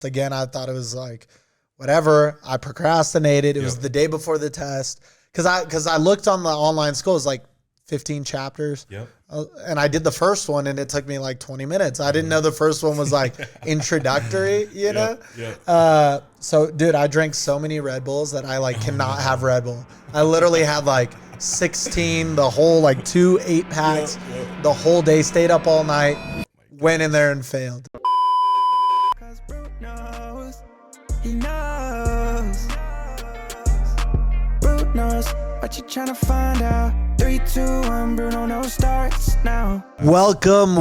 Again, I thought it was like, whatever. I procrastinated. It was the day before the test. Because I looked on the online school. It was like 15 chapters. Yep. And I did the first one, and it took me like 20 minutes. I didn't know the first one was like introductory, you know? Yeah. So, dude, I drank so many Red Bulls that I like cannot have Red Bull. I literally had like 16, the whole like 2 8-packs, the whole day, stayed up all night, went in there and failed. Bruknows, he knows. Bruknows, what you trying to find out? 3, 2, 1, Bruno, no starts now. Welcome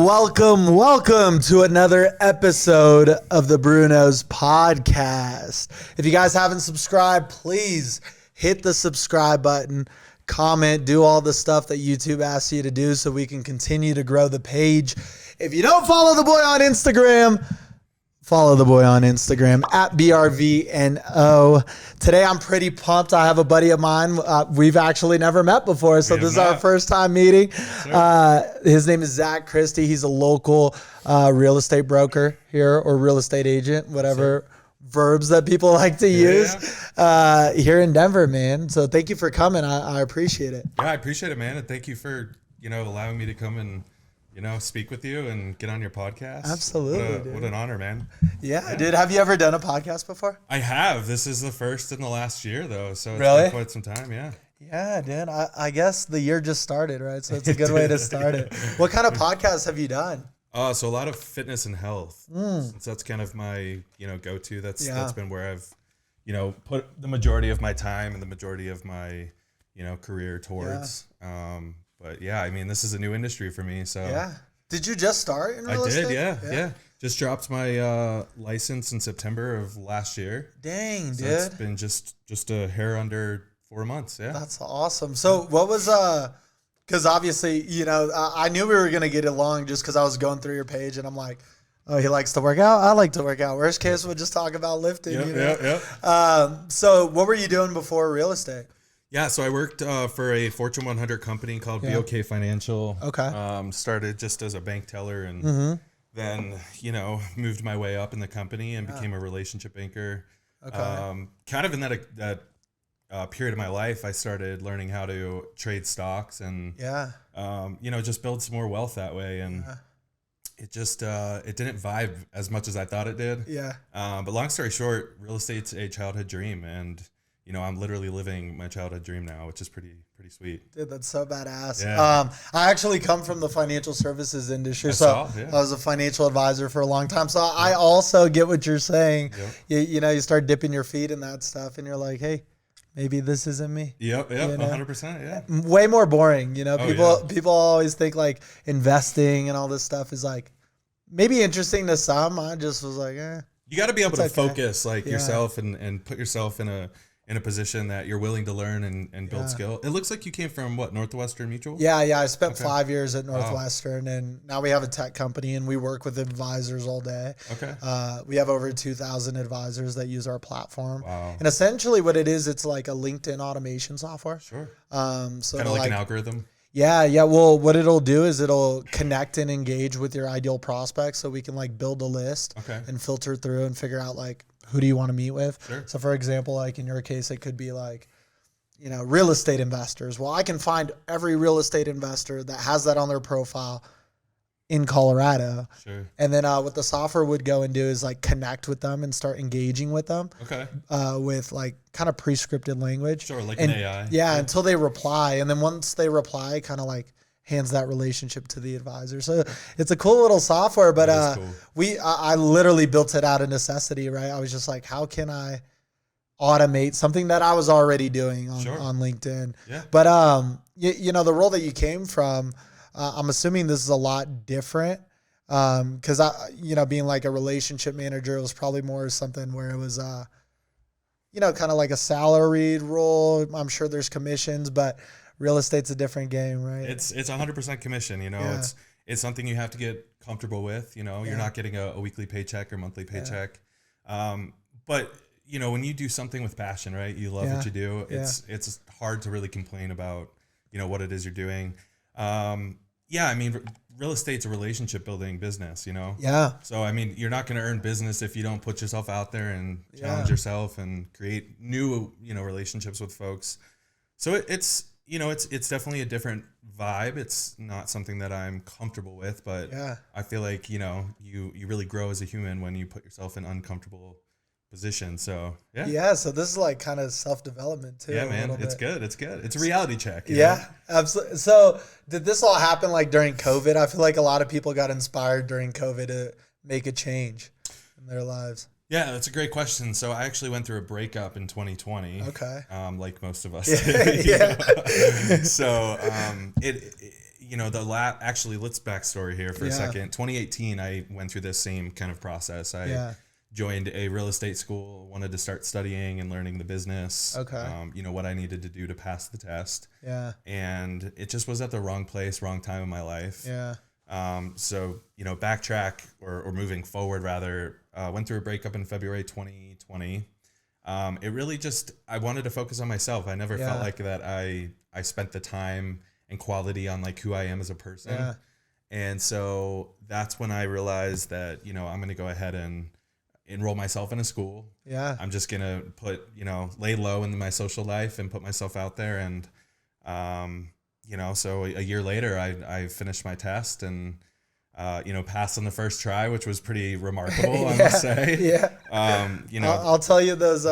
to another episode of the Bruknows podcast. If you guys haven't subscribed, please hit the subscribe button, comment, do all the stuff that YouTube asks you to do so we can continue to grow the page. If you don't follow the boy on Instagram, follow the boy on Instagram at BRVNO. Today, I'm pretty pumped. I have a buddy of mine. We've actually never met before, so this is our first time meeting. His name is Christie. He's a local real estate broker here, or real estate agent, whatever verbs that people like to use here in Denver, man. So thank you for coming. I appreciate it. Yeah, I appreciate it, man. And thank you for, allowing me to come and speak with you and get on your podcast. Absolutely. What an honor, man. Yeah, dude. Have you ever done a podcast before? I have. This is the first in the last year, though. So it's really been quite some time, yeah. Yeah, dude. I guess the year just started, right? So it's a good way to start it. What kind of podcasts have you done? So a lot of fitness and health. Since that's kind of my, go-to. That's been where I've, put the majority of my time and the majority of my, career towards. But yeah, I mean, this is a new industry for me. So yeah. Did you just start in real estate? I did, yeah. Just dropped my license in September of last year. Dang, so dude. It's been just a hair under 4 months. Yeah. That's awesome. So what was because obviously, I knew we were gonna get along just because I was going through your page and I'm like, oh, he likes to work out. I like to work out. Worst case, we'll just talk about lifting. So what were you doing before real estate? Yeah, so I worked for a Fortune 100 company called BOK Financial. Okay. Started just as a bank teller and then, moved my way up in the company and became a relationship banker. Okay. Kind of in that period of my life, I started learning how to trade stocks and, just build some more wealth that way. And it just, it didn't vibe as much as I thought it did. Yeah. But long story short, real estate's a childhood dream. And I'm literally living my childhood dream now, which is pretty sweet. Dude, that's so badass. Yeah. I actually come from the financial services industry, I was a financial advisor for a long time. So I also get what you're saying. Yep. You start dipping your feet in that stuff, and you're like, hey, maybe this isn't me. Yep, 100%. Yeah. Way more boring. People always think like investing and all this stuff is like maybe interesting to some. I just was like, You got to be able to focus yourself and put yourself in a position that you're willing to learn and build skill. It looks like you came from Northwestern Mutual? Yeah. I spent 5 years at Northwestern, and now we have a tech company, and we work with advisors all day. Okay. We have over 2,000 advisors that use our platform. Wow. And essentially what it is, it's like a LinkedIn automation software. Sure. So kind of like an algorithm? Yeah. Well, what it'll do is it'll connect and engage with your ideal prospects, so we can like build a list and filter through and figure out like, who do you want to meet with? Sure. So for example, like in your case, it could be like, real estate investors. Well, I can find every real estate investor that has that on their profile in Colorado. Sure. And then what the software would go and do is like connect with them and start engaging with them. Okay. With like kind of pre-scripted language. An AI. Yeah, until they reply. And then once they reply, kind of like hands that relationship to the advisor. So it's a cool little software, but cool. I literally built it out of necessity, right? I was just like, how can I automate something that I was already doing on LinkedIn? Yeah. But the role that you came from, I'm assuming this is a lot different. Because being like a relationship manager, it was probably more something where it was kind of like a salaried role. I'm sure there's commissions, but real estate's a different game, right? It's 100% commission. It's something you have to get comfortable with. You're not getting a weekly paycheck or monthly paycheck. But when you do something with passion, right? You love what you do. It's hard to really complain about what it is you're doing. I mean, real estate's a relationship building business, you know? Yeah. So, I mean, you're not going to earn business if you don't put yourself out there and challenge yourself and create new, you know, relationships with folks. So it's, you know, it's definitely a different vibe. It's not something that I'm comfortable with, but I feel like, you know, you really grow as a human when you put yourself in uncomfortable positions. So, Yeah. So this is like kind of self-development too. Yeah, man. It's good. It's good. It's a reality check. You know? Absolutely. So did this all happen like during COVID? I feel like a lot of people got inspired during COVID to make a change in their lives. Yeah, that's a great question. So I actually went through a breakup in 2020. Okay. Like most of us did. So you know, actually, let's backstory here for a second. 2018, I went through this same kind of process. I joined a real estate school, wanted to start studying and learning the business. Okay. You know, what I needed to do to pass the test. Yeah. And it just was at the wrong place, wrong time in my life. Yeah. So, you know, backtrack or moving forward rather, went through a breakup in February 2020. It really just, I wanted to focus on myself. I never felt like that I spent the time and quality on like who I am as a person. Yeah. And so that's when I realized that, you know, I'm going to go ahead and enroll myself in a school. Yeah. I'm just going to lay low in my social life and put myself out there. And, you know, so a year later I finished my test and, you know, passed on the first try, which was pretty remarkable, I must say. Yeah. You know, I'll tell you those,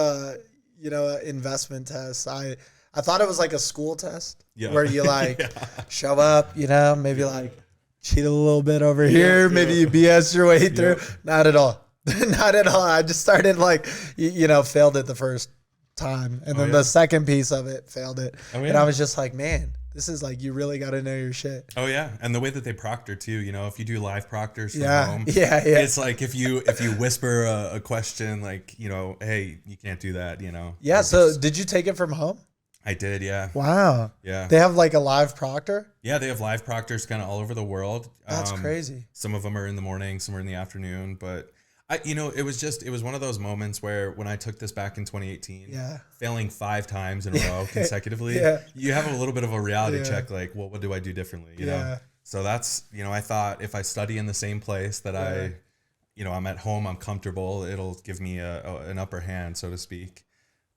you know, investment tests. I thought it was like a school test where you like show up, you know, maybe like cheat a little bit over here. Maybe you BS your way through. Not at all. Not at all. I just started like, you know, failed it the first time. And then the second piece of it failed it. And I was just like, man, this is like, you really got to know your shit. Oh yeah. And the way that they proctor too, you know, if you do live proctors from home, it's like, if you whisper a question, like, you know, hey, you can't do that, you know? Yeah. So did you take it from home? I did. Yeah. Wow. Yeah. They have like a live proctor? Yeah. They have live proctors kind of all over the world. That's crazy. Some of them are in the morning, some are in the afternoon, but you know, it was one of those moments where when I took this back in 2018, failing 5 times in a row consecutively, you have a little bit of a reality check, like, well, what do I do differently? You know? So that's, you know, I thought if I study in the same place that you know, I'm at home, I'm comfortable, it'll give me an upper hand, so to speak.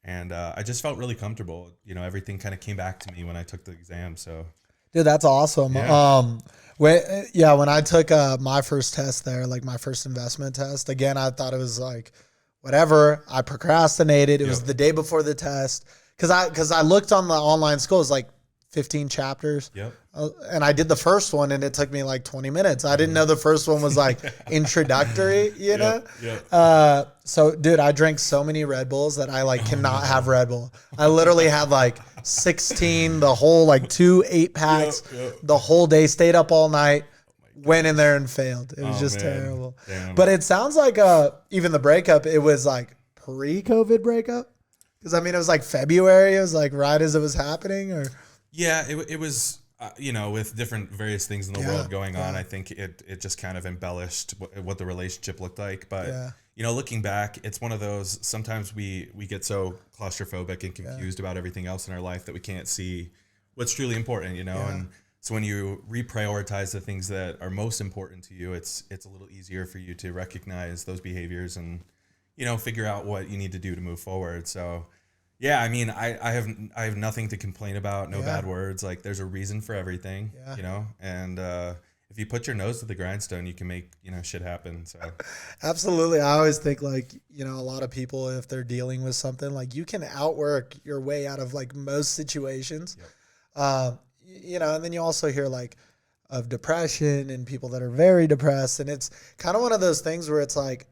And I just felt really comfortable. You know, everything kind of came back to me when I took the exam. So, dude, that's awesome. Yeah. When I took my first test there, like my first investment test, again, I thought it was like, whatever. I procrastinated. It was the day before the test. Cause I looked on the online school, it was like 15 chapters. Yep. And I did the first one and it took me like 20 minutes. I didn't know the first one was like introductory, you know? Yep. So dude, I drank so many Red Bulls that I like cannot have Red Bull. I literally had like 16, the whole like 2 8-packs, the whole day, stayed up all night, went in there and failed. It was just terrible. Damn. But it sounds like even the breakup, it was like pre-COVID breakup. Cause I mean, it was like February. It was like right as it was happening or. Yeah, it was, you know, with different various things in the world going on, I think it just kind of embellished what the relationship looked like. But, you know, looking back, it's one of those, sometimes we get so claustrophobic and confused about everything else in our life that we can't see what's truly important, you know? And so when you reprioritize the things that are most important to you, it's a little easier for you to recognize those behaviors and, you know, figure out what you need to do to move forward. So, yeah, I mean, I have nothing to complain about, no bad words. Like, there's a reason for everything, you know? And if you put your nose to the grindstone, you can make, you know, shit happen. So absolutely. I always think like, you know, a lot of people, if they're dealing with something, like you can outwork your way out of like most situations. You know, and then you also hear like of depression and people that are very depressed. And it's kind of one of those things where it's like,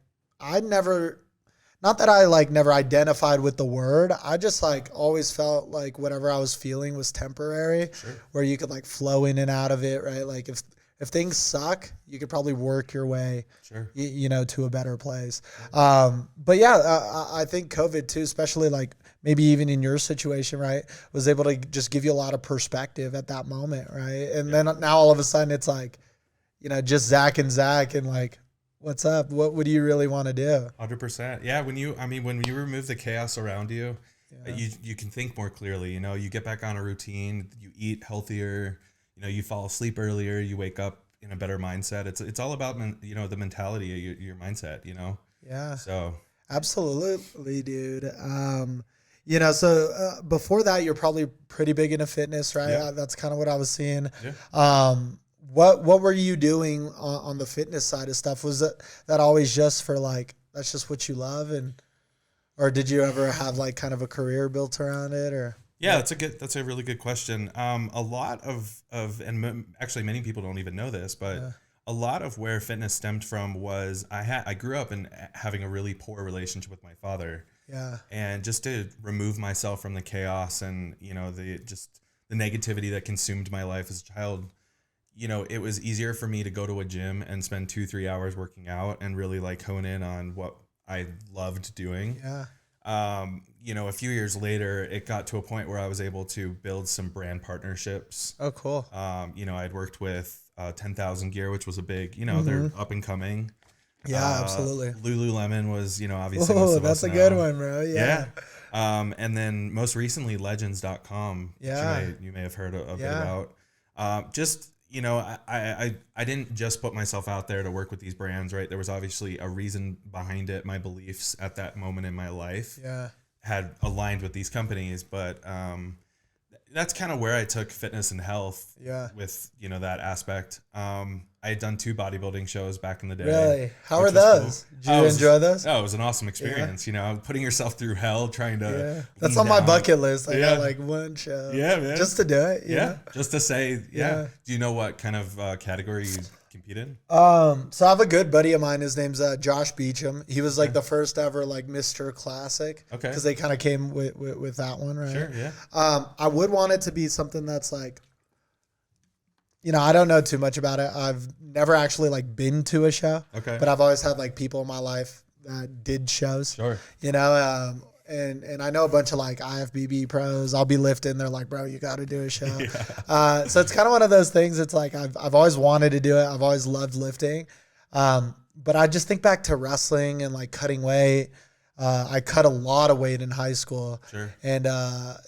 not that I like never identified with the word. I just like always felt like whatever I was feeling was temporary, where you could like flow in and out of it, right? Like if things suck, you could probably work your way, you know, to a better place. But yeah, I think COVID too, especially like maybe even in your situation, right, was able to just give you a lot of perspective at that moment, right? And then now all of a sudden it's like, you know, just Zach and like, what's up? What do you really want to do? 100%. Yeah. When you remove the chaos around you, you can think more clearly, you know, you get back on a routine, you eat healthier, you know, you fall asleep earlier, you wake up, in a better mindset. It's all about, the mentality of your mindset, Yeah. So. Absolutely, dude. So before that, you're probably pretty big into fitness, right? Yeah. That's kind of what I was seeing. Yeah. What were you doing on the fitness side of stuff? Was that always just for like, that's just what you love? Or did you ever have like kind of a career built around it or? Yeah, that's a really good question. A lot of actually many people don't even know this, but a lot of where fitness stemmed from was I grew up in having a really poor relationship with my father. Yeah. And just to remove myself from the chaos and, the negativity that consumed my life as a child, it was easier for me to go to a gym and spend 2-3 hours working out and really like hone in on what I loved doing. Yeah. A few years later, it got to a point where I was able to build some brand partnerships. Oh, cool. I'd worked with 10,000 Gear, which was a big, they're up and coming. Yeah, absolutely. Lululemon was, obviously. Oh, that's a good one, bro. Yeah. And then most recently, legends.com, yeah. which you may have heard a bit about. I didn't just put myself out there to work with these brands, right? There was obviously a reason behind it. My beliefs at that moment in my life had aligned with these companies, but that's kind of where I took fitness and health with, that aspect. I had done 2 bodybuilding shows back in the day. Really? How are those? Cool. Did you enjoy those? Oh, it was an awesome experience. Putting yourself through hell, trying to. That's on my bucket list. I got like one show. Yeah, man. Just to do it. Yeah. Just to say, Do you know what kind of category you compete in? So I have a good buddy of mine. His name's Josh Beecham. He was like the first ever like Mr. Classic. Okay. Because they kind of came with that one, right? Sure. Yeah. I would want it to be something that's like, I don't know too much about it. I've never actually like been to a show. Okay. But I've always had like people in my life that did shows. Sure. And I know a bunch of like IFBB pros. I'll be lifting. They're like, bro, you got to do a show. So it's kind of one of those things. It's like I've always wanted to do it. I've always loved lifting. But I just think back to wrestling and like cutting weight. I cut a lot of weight in high school. Sure. And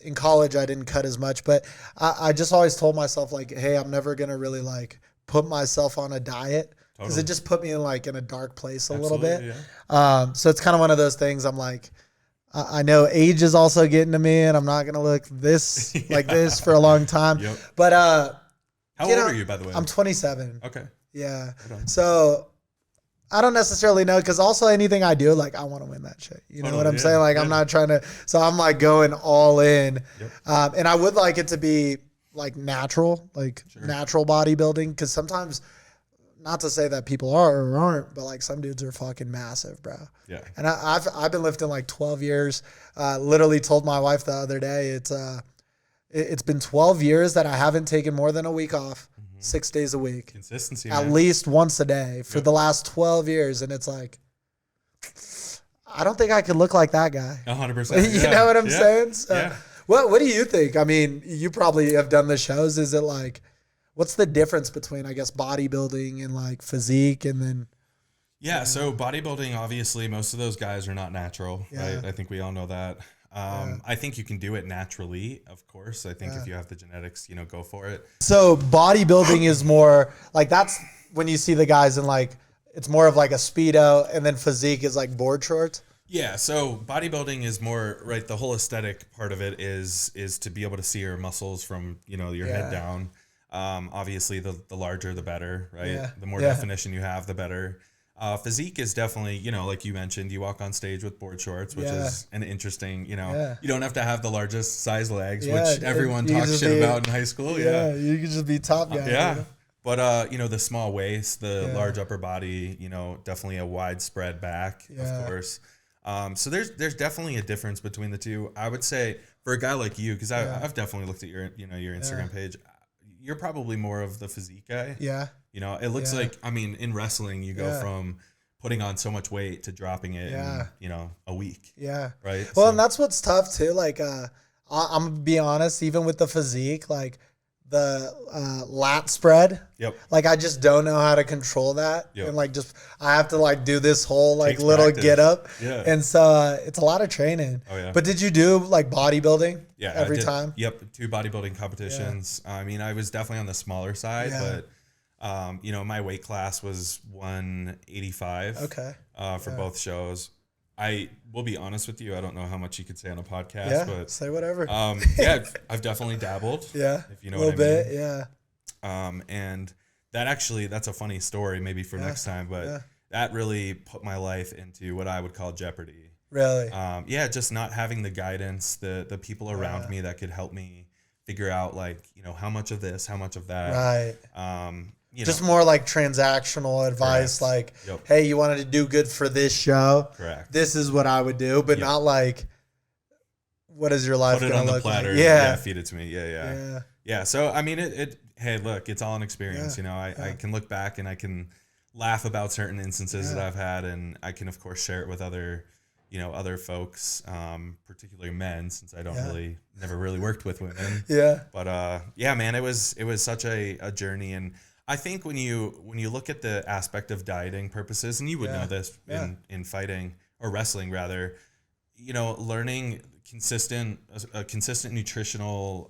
in college, I didn't cut as much. But I just always told myself like, hey, I'm never going to really like put myself on a diet. Because it just put me in a dark place a little bit. Yeah. So it's kind of one of those things. I'm like, I know age is also getting to me, and I'm not gonna look this like this for a long time. Yep. But how old are you, by the way? I'm 27. Okay. Yeah. So I don't necessarily know, because also anything I do, like I want to win that shit. You know what I'm saying? Like I'm not trying to. So I'm like going all in, and I would like it to be like natural, like natural bodybuilding, because sometimes. Not to say that people are or aren't, but like some dudes are fucking massive, bro. Yeah. And I've been lifting like 12 years. Literally told my wife the other day, it's been 12 years that I haven't taken more than a week off, 6 days a week. Consistency. At least once a day for the last 12 years. And it's like, I don't think I could look like that guy. 100%. You know what I'm saying? So what do you think? I mean, you probably have done the shows. Is it like, what's the difference between, I guess, bodybuilding and like physique and then? Yeah. So bodybuilding, obviously most of those guys are not natural, right? I think we all know that. I think you can do it naturally, of course. I think if you have the genetics, go for it. So bodybuilding is more like, that's when you see the guys in like, it's more of like a Speedo, and then physique is like board shorts. Yeah, so bodybuilding is more, right, the whole aesthetic part of it is to be able to see your muscles from, your head down. Obviously the larger the better, right? Yeah. The more definition you have, the better. Physique is definitely, like you mentioned, you walk on stage with board shorts, which is an interesting, you don't have to have the largest size legs, which everyone talks shit about in high school. Yeah. You can just be top guy. But, the small waist, the large upper body, definitely a widespread back, of course. So there's definitely a difference between the two. I would say for a guy like you, because I've definitely looked at your, your Instagram page. You're probably more of the physique guy. Yeah. It looks like, I mean, in wrestling, you go from putting on so much weight to dropping it in, a week. Yeah. Right. Well, and that's what's tough too. Like, I'm going to be honest, even with the physique, like the lat spread. Yep. Like I just don't know how to control that. Yep. And like I have to like do this whole like takes little practice. Get up. Yeah. And so it's a lot of training. Oh yeah. But did you do like bodybuilding? Yeah. Every time? Yep. 2 bodybuilding competitions. Yeah. I mean, I was definitely on the smaller side, but You know, my weight class was 185. Okay. For both shows. I will be honest with you. I don't know how much you could say on a podcast, but say whatever. Yeah, I've definitely dabbled. Yeah. If you know a little what I mean. bit. Yeah. And that's a funny story maybe for next time, but that really put my life into what I would call jeopardy. Really? Just not having the guidance, the people around me that could help me figure out, like, you know, how much of this, how much of that. Right. Just more like transactional advice. Correct. Like, hey, you wanted to do good for this show. Correct. This is what I would do, but not like, what is your life going to look like? Put it on the platter. Like? Yeah. Feed it to me. Yeah. So, I mean, hey, look, it's all an experience. You know, I can look back and I can laugh about certain instances that I've had, and I can, of course, share it with other folks, particularly men, since I never really worked with women. Yeah. But man, it was such a journey. And I think when you look at the aspect of dieting purposes, and you would know this in fighting or wrestling rather, you know, learning a consistent nutritional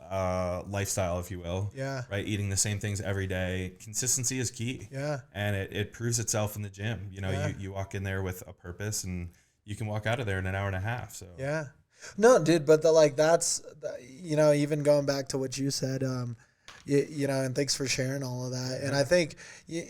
lifestyle, if you will. Yeah. Right. Eating the same things every day. Consistency is key. Yeah. And it proves itself in the gym. You know, you walk in there with a purpose, and you can walk out of there in an hour and a half. So yeah. No, dude, but that's, you know, even going back to what you said, you know, and thanks for sharing all of that. And I think a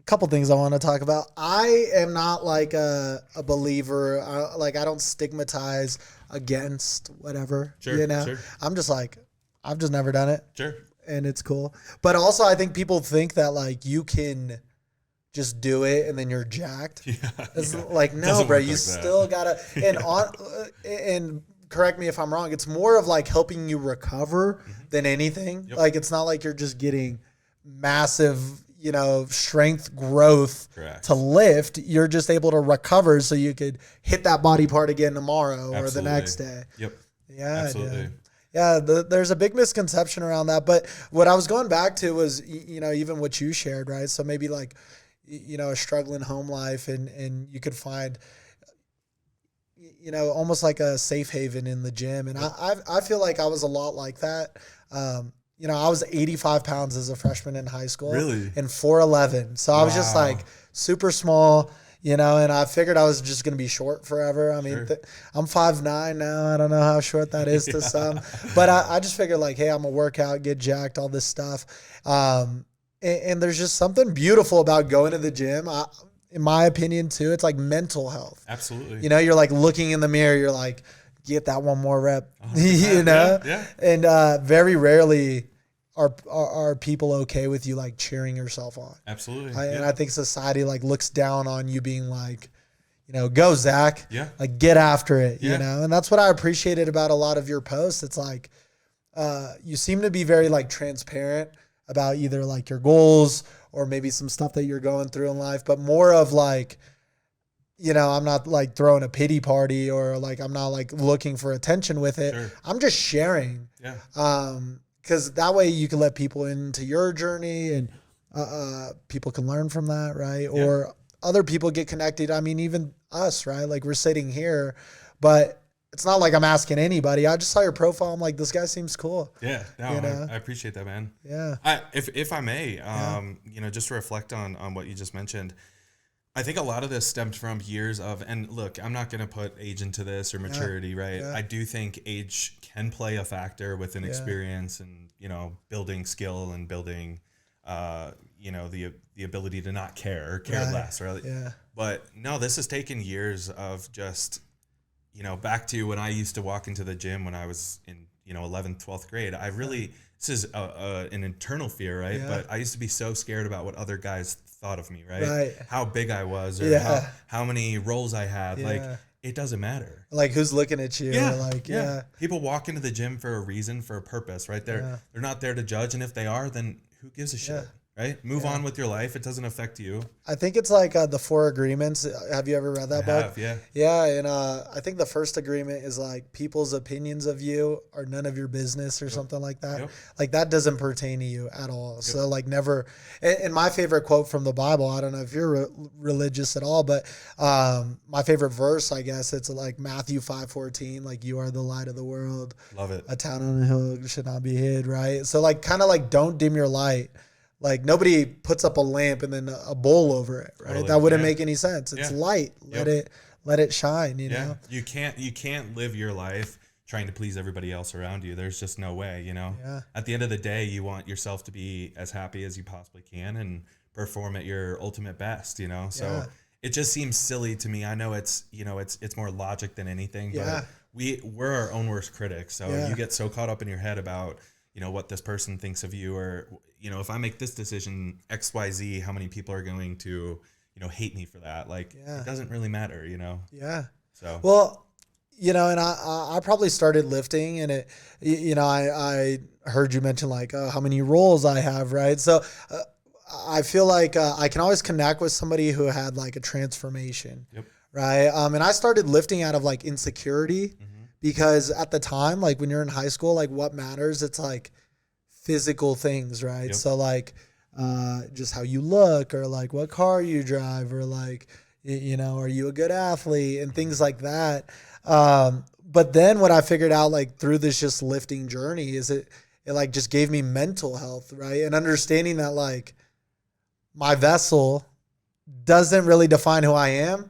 couple things I want to talk about. I am not like a believer. I don't stigmatize against whatever, you know, I'm just like, I've just never done it. Sure. And it's cool. But also I think people think that like you can just do it and then you're jacked. Yeah, it's like, no, bro, you still gotta, and correct me if I'm wrong, it's more of like helping you recover than anything. Yep. Like, it's not like you're just getting massive, you know, strength growth to lift. You're just able to recover so you could hit that body part again tomorrow or the next day. Yep. Yeah. Absolutely. Dude. Yeah. There's a big misconception around that. But what I was going back to was, you know, even what you shared, right? So maybe like, you know, a struggling home life, and you could find, you know, almost like a safe haven in the gym. And I feel like I was a lot like that. You know, I was 85 pounds as a freshman in high school. Really? And 4'11". So I was just like super small, you know, and I figured I was just going to be short forever. I mean, I'm 5'9" now. I don't know how short that is to some, but I just figured like, hey, I'm going to work out, get jacked, all this stuff. And there's just something beautiful about going to the gym. In my opinion too, it's like mental health. Absolutely. You know, you're like looking in the mirror, you're like, get that one more rep, you know? Yeah. And very rarely are people okay with you like cheering yourself on. Absolutely. And I think society like looks down on you being like, you know, go Zach. Yeah. Like get after it, you know? And that's what I appreciated about a lot of your posts. It's like, you seem to be very like transparent about either like your goals or maybe some stuff that you're going through in life, but more of like, you know, I'm not like throwing a pity party or like, I'm not like looking for attention with it. Sure. I'm just sharing. Yeah. Cause that way you can let people into your journey and, people can learn from that. Right. Yeah. Or other people get connected. I mean, even us, right? Like we're sitting here, but it's not like I'm asking anybody. I just saw your profile. I'm like, this guy seems cool. Yeah, no, you know? I appreciate that, man. Yeah. If I may, you know, just to reflect on what you just mentioned, I think a lot of this stemmed from years of, and look, I'm not going to put age into this or maturity, right? Yeah. I do think age can play a factor with an experience and, you know, building skill and building, you know, the ability to not care or care less, right? Yeah. But no, this has taken years of just, you know, back to when I used to walk into the gym when I was in, you know, 11th, 12th grade. I really, this is an internal fear, right? Yeah. But I used to be so scared about what other guys thought of me, right? How big I was or how many roles I had. Yeah. Like, it doesn't matter. Like, who's looking at you? Yeah. Like, people walk into the gym for a reason, for a purpose, right? They're not there to judge. And if they are, then who gives a shit? Yeah. Right? Move on with your life. It doesn't affect you. I think it's like the 4 agreements. Have you ever read that book? Yeah. Yeah. And I think the first agreement is like people's opinions of you are none of your business or something like that. Yep. Like that doesn't pertain to you at all. Yep. So like never. And my favorite quote from the Bible, I don't know if you're religious at all, but my favorite verse, I guess it's like Matthew 5:14, like you are the light of the world. Love it. A town on a hill should not be hid. Right. So like kind of like don't dim your light. Like nobody puts up a lamp and then a bowl over it, right? Totally. That wouldn't make any sense. It's light. Let it shine, you know? You can't live your life trying to please everybody else around you. There's just no way, you know? Yeah. At the end of the day, you want yourself to be as happy as you possibly can and perform at your ultimate best, you know? So it just seems silly to me. I know it's, you know, it's more logic than anything, but we're our own worst critics. So you get so caught up in your head about, you know, what this person thinks of you, or, you know, if I make this decision, XYZ, how many people are going to, you know, hate me for that? Like, it doesn't really matter, you know? Yeah. So, well, you know, and I probably started lifting, and it, you know, I heard you mention like, how many roles I have, right? So I feel like I can always connect with somebody who had like a transformation, right? And I started lifting out of like insecurity, because at the time, like when you're in high school, like what matters, it's like physical things, right? So like just how you look, or like what car you drive, or like, you know, are you a good athlete, and things like that. But then what I figured out like through this just lifting journey is it like just gave me mental health, right? And understanding that like my vessel doesn't really define who I am.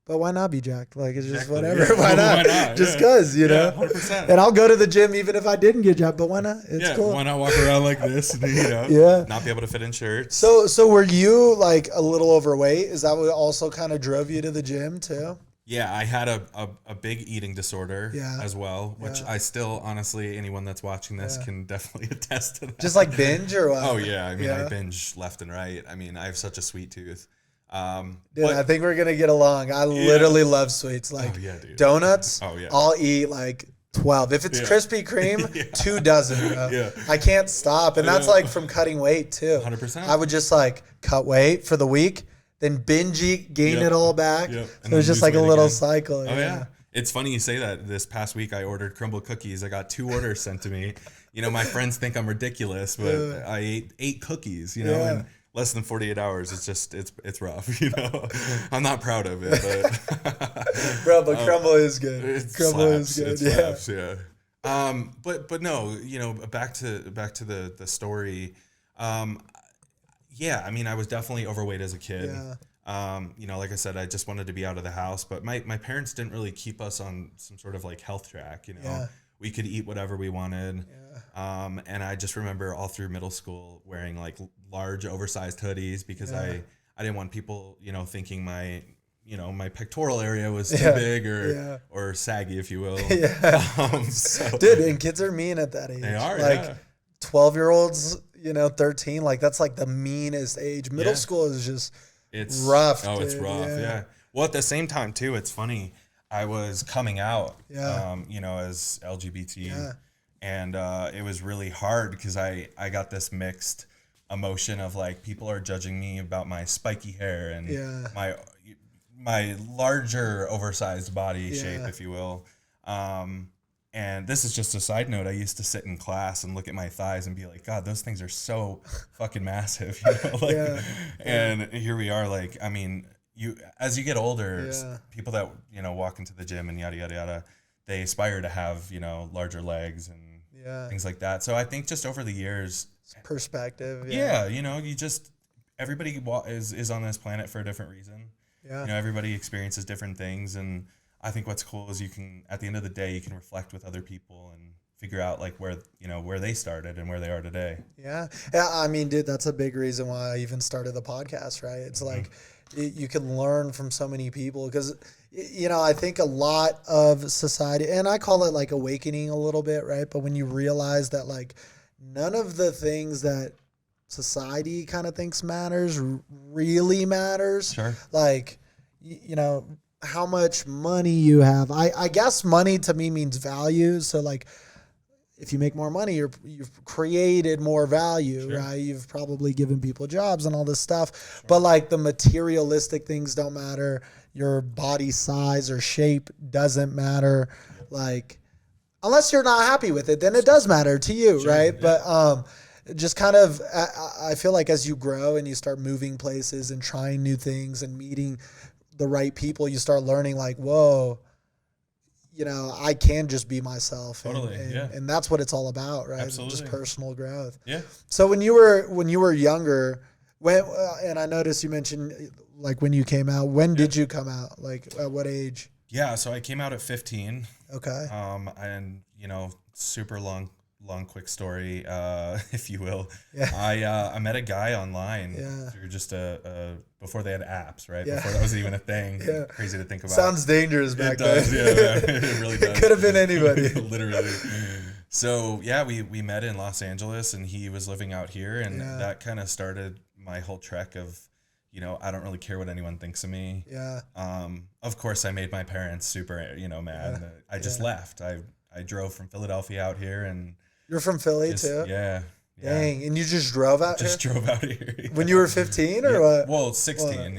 But why not be jacked? Like, it's just whatever. Yeah. Why not? Just because, you know? 100%. And I'll go to the gym even if I didn't get jacked. But why not? It's cool. Why not walk around like this and, you know, not be able to fit in shirts? So were you, like, a little overweight? Is that what also kind of drove you to the gym, too? Yeah, I had a big eating disorder as well, which I still, honestly, anyone that's watching this can definitely attest to that. Just like binge or what? Oh, yeah. I mean, I binge left and right. I mean, I have such a sweet tooth. Dude, I think we're gonna get along. I literally love sweets. Like donuts, I'll eat like 12. If it's Krispy Kreme, 2 dozen. Bro. I can't stop, and that's like from cutting weight too. 100%. I would just like cut weight for the week, then binge eat, gain it all back. So it was just like a little cycle. Oh yeah. It's funny you say that. This past week I ordered crumble cookies. I got 2 orders sent to me. You know, my friends think I'm ridiculous, but I ate 8 cookies. You know, and less than 48 hours. It's just, it's rough, you know. I'm not proud of it, but bro, but crumble is good. Crumble is good. It slaps, but no, you know, back to the story. I mean, I was definitely overweight as a kid. You know, like I said, I just wanted to be out of the house, but my parents didn't really keep us on some sort of like health track, you know. We could eat whatever we wanted. And I just remember all through middle school wearing like large oversized hoodies because I didn't want people, you know, thinking my pectoral area was too big or saggy, if you will. Dude, and kids are mean at that age. They are, like 12-year-olds, you know, 13, like that's like the meanest age. Middle school is just rough. Oh, dude. It's rough. Well, at the same time too, it's funny. I was coming out, you know, as LGBT, and it was really hard because I got this mixed emotion of like people are judging me about my spiky hair and my larger oversized body shape, if you will. And this is just a side note. I used to sit in class and look at my thighs and be like, God, those things are so fucking massive, you know? Like, and here we are, like, I mean, as you get older, people that, you know, walk into the gym and yada, yada, yada, they aspire to have, you know, larger legs and things like that. So I think just over the years, perspective. You know, everybody is on this planet for a different reason. You know, everybody experiences different things. And I think what's cool is you can, at the end of the day, you can reflect with other people and figure out like where they started and where they are today. Yeah. I mean, dude, that's a big reason why I even started the podcast, right? It's like, you can learn from so many people because, you know, I think a lot of society, and I call it like awakening a little bit, right? But when you realize that like none of the things that society kind of thinks matters really matters. Sure. Like, you know, how much money you have. I guess money to me means value. So like, if you make more money, you've created more value, right? You've probably given people jobs and all this stuff. But like the materialistic things don't matter. Your body size or shape doesn't matter. Like, unless you're not happy with it, then it does matter to you, right? Yeah. But just kind of, I feel like as you grow and you start moving places and trying new things and meeting the right people, you start learning like, whoa, I can just be myself. Totally. And that's what it's all about, right? Absolutely. Just personal growth. Yeah. So when you were younger, and I noticed you mentioned like when you came out, when did you come out? Like at what age? Yeah. So I came out at 15. Okay. And super long, quick story, if you will. Yeah. I met a guy online through just before they had apps, right? Before that was even a thing. Yeah. Crazy to think about. Sounds dangerous back then. Yeah, it really does. It could have been anybody. Literally. So yeah, we met in Los Angeles, and he was living out here, and that kind of started my whole trek of, I don't really care what anyone thinks of me. Yeah. Of course, I made my parents super, mad. Yeah. I just left. I drove from Philadelphia out here, and you're from Philly too? Yeah. Dang, and you just drove out here? Just drove out here. Yeah. When you were 15 or what? Well, 16.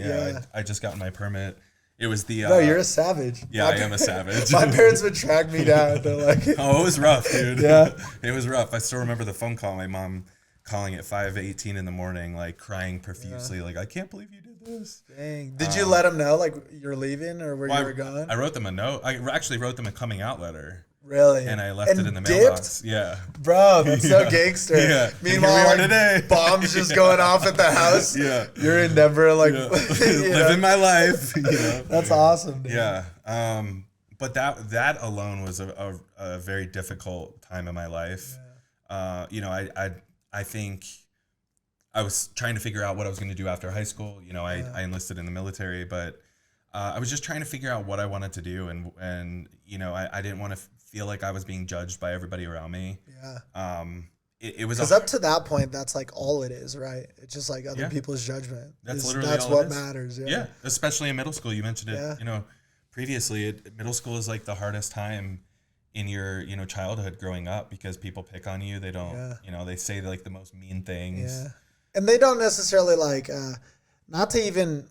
I just got my permit. It was the. No, you're a savage. Yeah, I am a savage. My parents would track me down. They're like, oh, it was rough, dude. Yeah, it was rough. I still remember the phone call. My mom calling at 5:18 in the morning, like crying profusely, like, I can't believe you did this. Dang. Did you let them know like you're leaving or where you were going? I wrote them a note. I actually wrote them a coming out letter. Really? And I left it in the mailbox. Yeah. Bro, that's so gangster. Yeah. Meanwhile, today. Bombs just going off at the house. Yeah. You're in Denver, like living my life. That's awesome, dude. Yeah. But that alone was a very difficult time in my life. Yeah. I think I was trying to figure out what I was going to do after high school. I enlisted in the military, but I was just trying to figure out what I wanted to do, and I didn't want to feel like I was being judged by everybody around me. Yeah. It was because up to that point, that's like all it is, right? It's just like other people's judgment. That's all what matters. Yeah. Especially in middle school. You mentioned it. Yeah. Previously, middle school is like the hardest time in your childhood growing up, because people pick on you. They don't. They say like the most mean things. Yeah. And they don't necessarily like, not to even.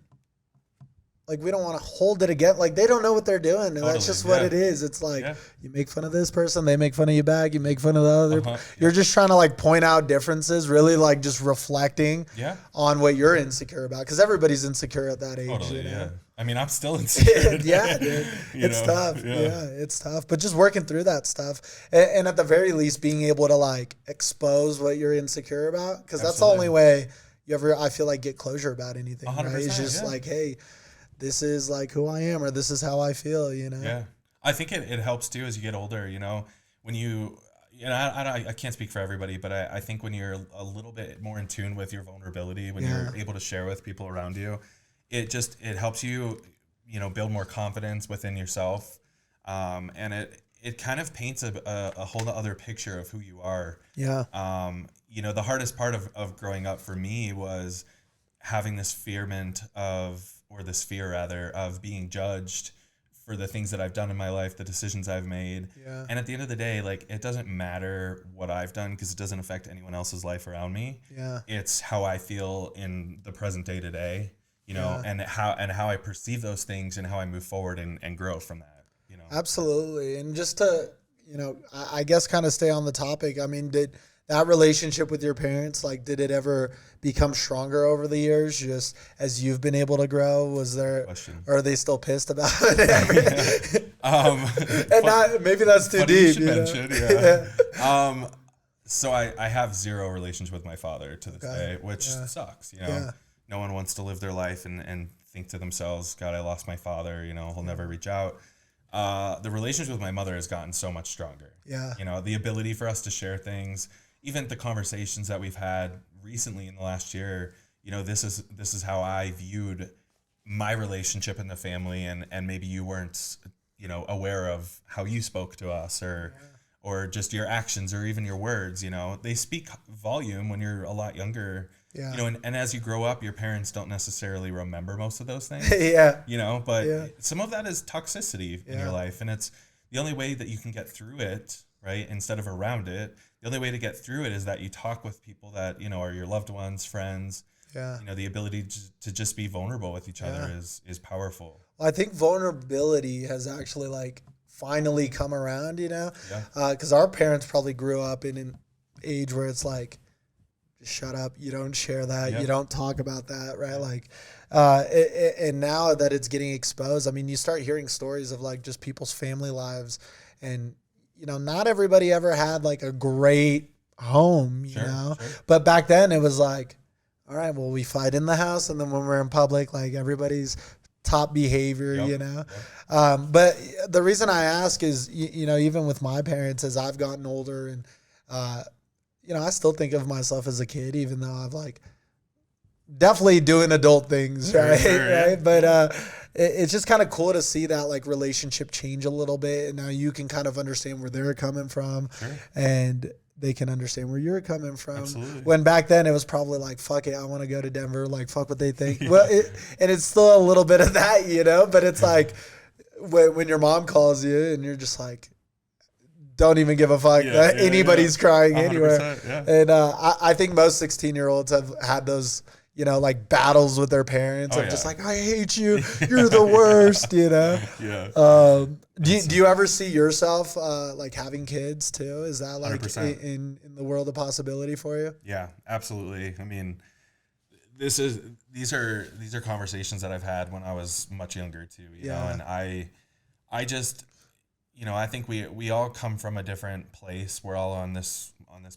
Like, we don't want to hold it again. Like, they don't know what they're doing. And that's just what it is. It's like, you make fun of this person, they make fun of you back, you make fun of the other. You're just trying to, like, point out differences, really, like, just reflecting on what you're insecure about. Because everybody's insecure at that age. Totally, yeah. I mean, I'm still insecure. Yeah, dude. It's tough. Yeah, it's tough. But just working through that stuff. And at the very least, being able to, like, expose what you're insecure about. Because that's the only way you ever, I feel like, get closure about anything. 100%, right? It's just like, hey, this is like who I am, or this is how I feel, Yeah. I think it helps too as you get older, when I can't speak for everybody, but I think when you're a little bit more in tune with your vulnerability, when you're able to share with people around you, it helps you, build more confidence within yourself. And it kind of paints a whole other picture of who you are. Yeah. The hardest part of growing up for me was having this fear of being judged for the things that I've done in my life, the decisions I've made. Yeah. And at the end of the day, like, it doesn't matter what I've done, because it doesn't affect anyone else's life around me. Yeah. It's how I feel in the present day to day, and how I perceive those things and how I move forward and grow from that, Absolutely. And just to, I guess kind of stay on the topic. I mean, did that relationship with your parents, like, did it ever become stronger over the years, just as you've been able to grow? Was there, or are they still pissed about it? And maybe that's too deep. So I have zero relationship with my father to this day, which sucks. No one wants to live their life and think to themselves, God, I lost my father. He'll never reach out. The relationship with my mother has gotten so much stronger. Yeah. The ability for us to share things. Even the conversations that we've had recently in the last year, this is how I viewed my relationship in the family, and maybe you weren't, aware of how you spoke to us, or just your actions, or even your words. They speak volume when you're a lot younger. Yeah. And as you grow up, your parents don't necessarily remember most of those things. But some of that is toxicity in your life, and it's the only way that you can get through it, right? Instead of around it. The only way to get through it is that you talk with people that, are your loved ones, friends. Yeah. The ability to just be vulnerable with each other is powerful. Well, I think vulnerability has actually, like, finally come around, because our parents probably grew up in an age where it's like, just shut up. You don't share that. You don't talk about that. Right. Like, And now that it's getting exposed, I mean, you start hearing stories of like just people's family lives, and not everybody ever had like a great home, you know. Sure. But back then it was like, all right, well, we fight in the house, and then when we're in public, like everybody's top behavior, Yep. But the reason I ask is, even with my parents, as I've gotten older, and I still think of myself as a kid, even though I've like definitely doing adult things, right? Sure, yeah. Right. But it's just kind of cool to see that like relationship change a little bit, and now you can kind of understand where they're coming from, and they can understand where you're coming from. Absolutely. When back then it was probably like, fuck it, I want to go to Denver, like fuck what they think. Well, and it's still a little bit of that, but it's like when your mom calls you and you're just like, don't even give a fuck that anybody's crying anywhere. Yeah. And I think most 16-year-olds have had those, like battles with their parents of just like, I hate you, you're the worst, Yeah. Do you ever see yourself like having kids too? Is that like in the world a possibility for you? Yeah, absolutely. I mean, these are conversations that I've had when I was much younger too, you know, and I just, I think we all come from a different place. We're all on this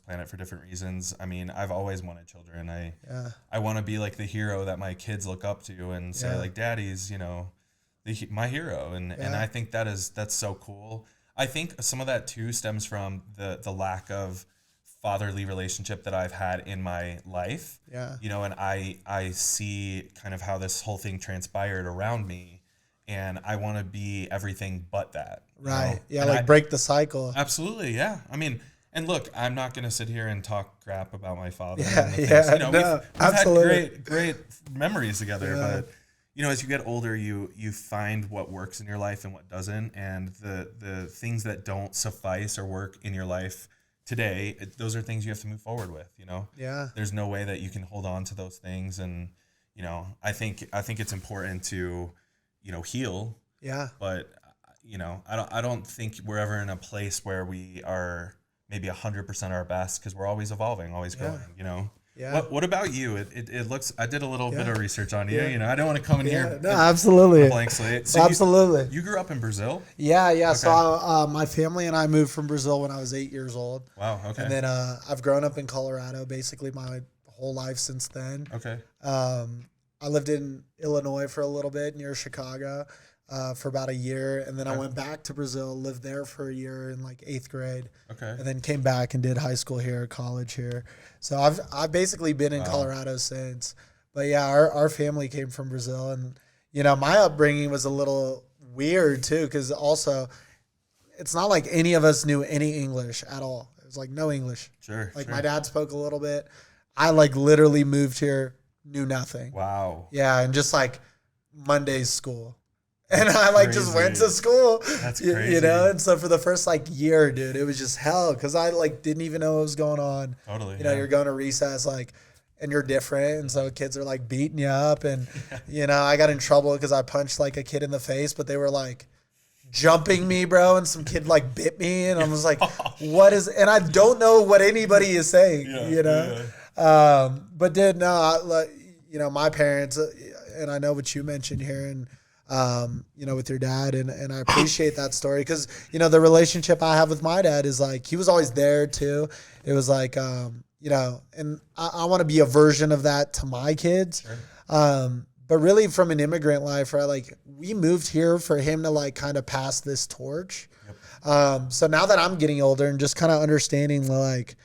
planet for different reasons. I mean, I've always wanted children. I want to be like the hero that my kids look up to and say like, Daddy's, my hero. And I think that's so cool. I think some of that too stems from the lack of fatherly relationship that I've had in my life. Yeah. And I see kind of how this whole thing transpired around me, and I want to be everything but that. Right. Yeah. And break the cycle. Absolutely. Yeah. I mean, and look, I'm not going to sit here and talk crap about my father. We've had great memories together, but as you get older, you find what works in your life and what doesn't, and the things that don't suffice or work in your life today, those are things you have to move forward with. Yeah. There's no way that you can hold on to those things, and I think it's important to heal. Yeah. But I don't think we're ever in a place where we are maybe 100% our best, because we're always evolving, always growing, Yeah. What about you? It looks, I did a little bit of research on you. I don't want to come in here. No, absolutely. A blank slate. So absolutely. You grew up in Brazil? Yeah. Okay. So my family and I moved from Brazil when I was 8 years old. Wow. Okay. And then I've grown up in Colorado basically my whole life since then. Okay. I lived in Illinois for a little bit near Chicago. For about a year, and then I went back to Brazil, lived there for a year in like 8th grade. Okay. And then came back and did high school here, college here. So I've basically been in Colorado since. But yeah, our family came from Brazil, and my upbringing was a little weird too, because also it's not like any of us knew any English at all. It was like no English. Sure. Like my dad spoke a little bit. I like literally moved here, knew nothing. Wow. Yeah, and just like Monday's school. And I like just went to school. That's crazy. And so for the first like year, dude, it was just hell, because I like didn't even know what was going on. Totally. You're going to recess like, and you're different, and so kids are like beating you up, and I got in trouble because I punched like a kid in the face, but they were like jumping me, bro, and some kid like bit me, and I was like, what is? And I don't know what anybody is saying, But dude, no, my parents, and I know what you mentioned here, and with your dad, and I appreciate that story, because the relationship I have with my dad is like, he was always there too. It was like and I want to be a version of that to my kids. Sure. But really from an immigrant life, right? Like we moved here for him to like kind of pass this torch. Yep. So now that I'm getting older and just kind of understanding like,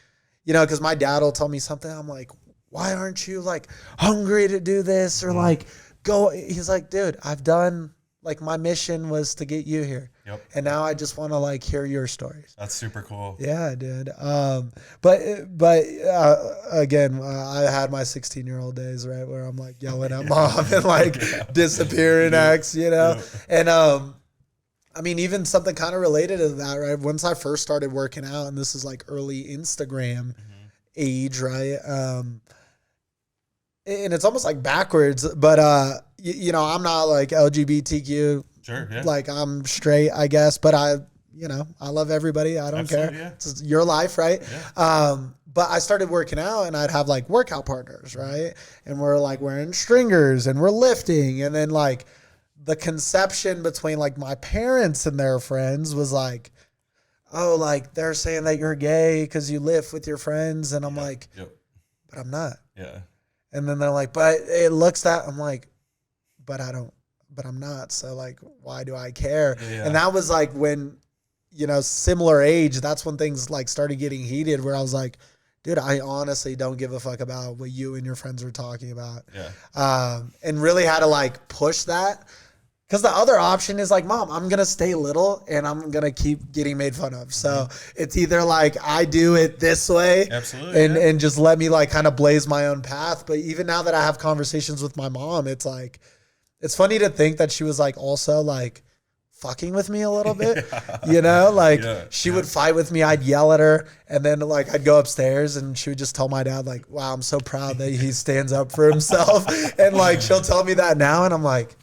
because my dad will tell me something, I'm like, why aren't you like hungry to do this, or like go? He's like, dude, I've done, like, my mission was to get you here. Yep. And now I just want to like hear your stories. That's super cool. Yeah, dude. But again, I had my 16-year-old days, right, where I'm like yelling at mom and like disappearing acts, And I mean, even something kind of related to that, right? Once I first started working out, and this is like early Instagram age, right? And it's almost like backwards, but I'm not like LGBTQ. Sure, yeah. Like I'm straight, I guess, but I love everybody. I don't care. Yeah. It's your life, right? Yeah. but I started working out and I'd have like workout partners, right? And we're like wearing stringers and we're lifting. And then like the conception between like my parents and their friends was like, oh, like they're saying that you're gay because you lift with your friends. And I'm like, but I'm not. Yeah. And then they're like, but it looks that. I'm like, but I'm not. So like, why do I care? Yeah. And that was like when, you know, similar age, that's when things like started getting heated where I was like, dude, I honestly don't give a fuck about what you and your friends are talking about. Yeah. And really had to like push that. Because the other option is like, Mom, I'm going to stay little and I'm going to keep getting made fun of. So it's either like I do it this way and just let me like kind of blaze my own path. But even now that I have conversations with my mom, it's like, it's funny to think that she was like also like fucking with me a little bit, you know, like she would fight with me. I'd yell at her and then like I'd go upstairs and she would just tell my dad like, wow, I'm so proud that he stands up for himself. And like, she'll tell me that now. And I'm like,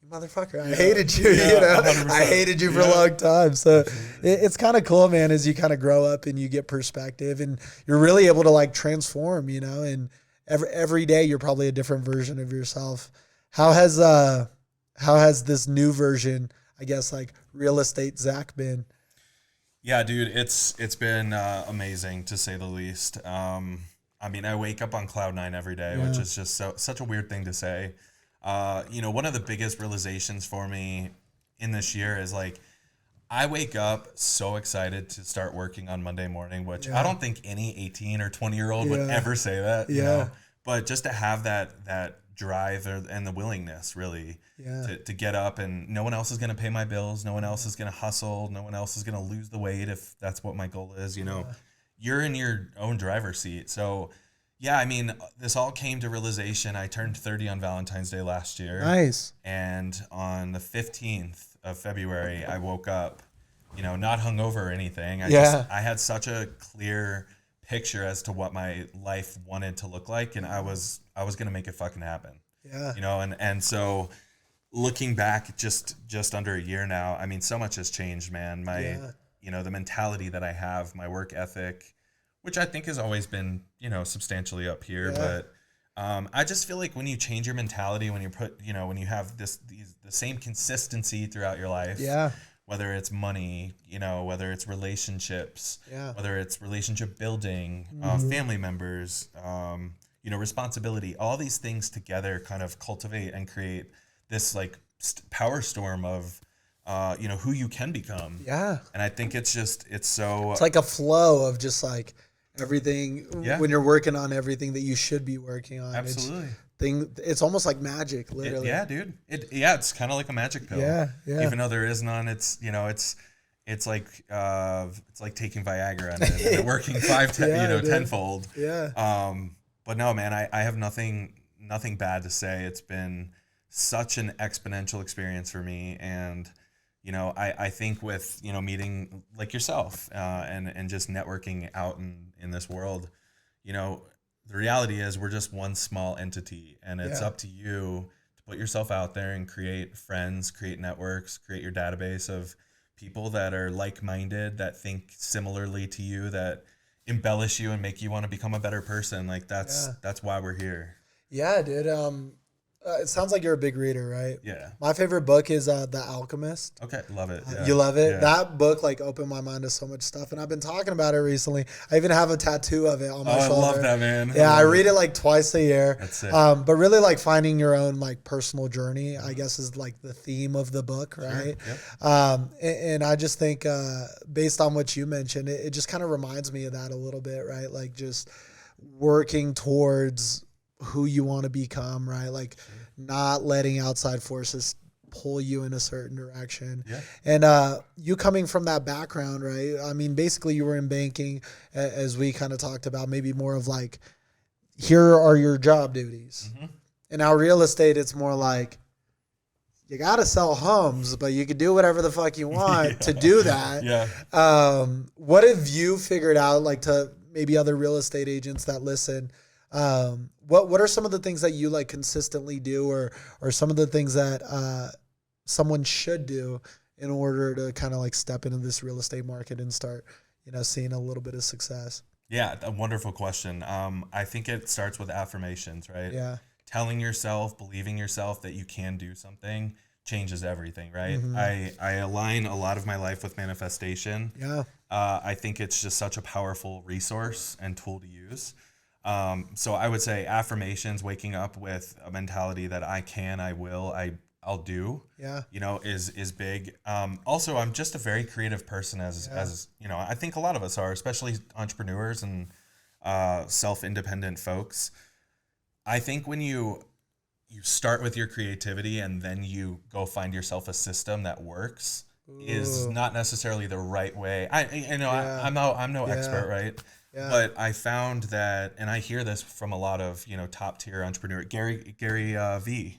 motherfucker, I hated you, you know, 100%. I hated you for a long time. So it's kind of cool, man, as you kind of grow up and you get perspective and you're really able to like transform, you know, and every day you're probably a different version of yourself. How has this new version, I guess, like real estate Zach been? Yeah, dude, it's been amazing to say the least. I mean, I wake up on cloud nine every day, which is just such a weird thing to say. You know, one of the biggest realizations for me in this year is like, I wake up so excited to start working on Monday morning, which I don't think any 18 or 20-year-old would ever say that, you know, but just to have that drive and the willingness really to get up, and no one else is going to pay my bills. No one else is going to hustle. No one else is going to lose the weight if that's what my goal is, you know, you're in your own driver's seat. So yeah, I mean, this all came to realization. I turned 30 on Valentine's Day last year. Nice. And on the 15th of February, I woke up, you know, not hungover or anything. I had such a clear picture as to what my life wanted to look like, and I was going to make it fucking happen. Yeah. You know, and so looking back just under a year now, I mean, so much has changed, man. You know, the mentality that I have, my work ethic, which I think has always been, you know, substantially up here. But I just feel like when you change your mentality, when you have the same consistency throughout your life, whether it's money, you know, whether it's relationships, whether it's relationship building, family members, you know, responsibility, all these things together kind of cultivate and create this like power storm of, you know, who you can become. Yeah. And I think it's like a flow of just like everything when you're working on everything that you should be working on. Absolutely. It's almost like magic, literally. Dude. It's kind of like a magic pill. Yeah. Even though there is none, it's, you know, it's like taking Viagra and working tenfold. Yeah. But no, man, I have nothing bad to say. It's been such an exponential experience for me. And, you know, I think with, you know, meeting like yourself and just networking out in this world, you know, the reality is we're just one small entity, and it's up to you to put yourself out there and create friends, create networks, create your database of people that are like-minded, that think similarly to you, that embellish you and make you want to become a better person. Like that's why we're here. Yeah, dude. It sounds like you're a big reader, right? Yeah. My favorite book is The Alchemist. Okay, love it. Yeah. You love it? Yeah. That book like opened my mind to so much stuff, and I've been talking about it recently. I even have a tattoo of it on my shoulder. I love that, man. Yeah, I read it like twice a year. That's it. But really like finding your own like personal journey, I guess, is like the theme of the book, right? Sure. Yep. And I just think based on what you mentioned, it just kind of reminds me of that a little bit, right? Like just working towards who you want to become, right? Like not letting outside forces pull you in a certain direction. Yeah. And you coming from that background, right? I mean, basically you were in banking, as we kind of talked about, maybe more of like, here are your job duties. Mm-hmm. And now real estate, it's more like, you got to sell homes, but you can do whatever the fuck you want to do that. Yeah. What have you figured out, like to maybe other real estate agents that listen, what are some of the things that you like consistently do, or some of the things that someone should do in order to kind of like step into this real estate market and start, you know, seeing a little bit of success? Yeah, a wonderful question. I think it starts with affirmations, right? Yeah. Telling yourself, believing yourself that you can do something changes everything, right? I align a lot of my life with manifestation. Yeah. I think it's just such a powerful resource and tool to use. So I would say affirmations, waking up with a mentality that I can, I will, I'll do, Yeah. is big. Also, I'm just a very creative person as I think a lot of us are, especially entrepreneurs and self-independent folks. I think when you start with your creativity and then you go find yourself a system that works is not necessarily the right way. I'm no expert, right? Yeah. But I found that, and I hear this from a lot of, top tier entrepreneur, Gary V.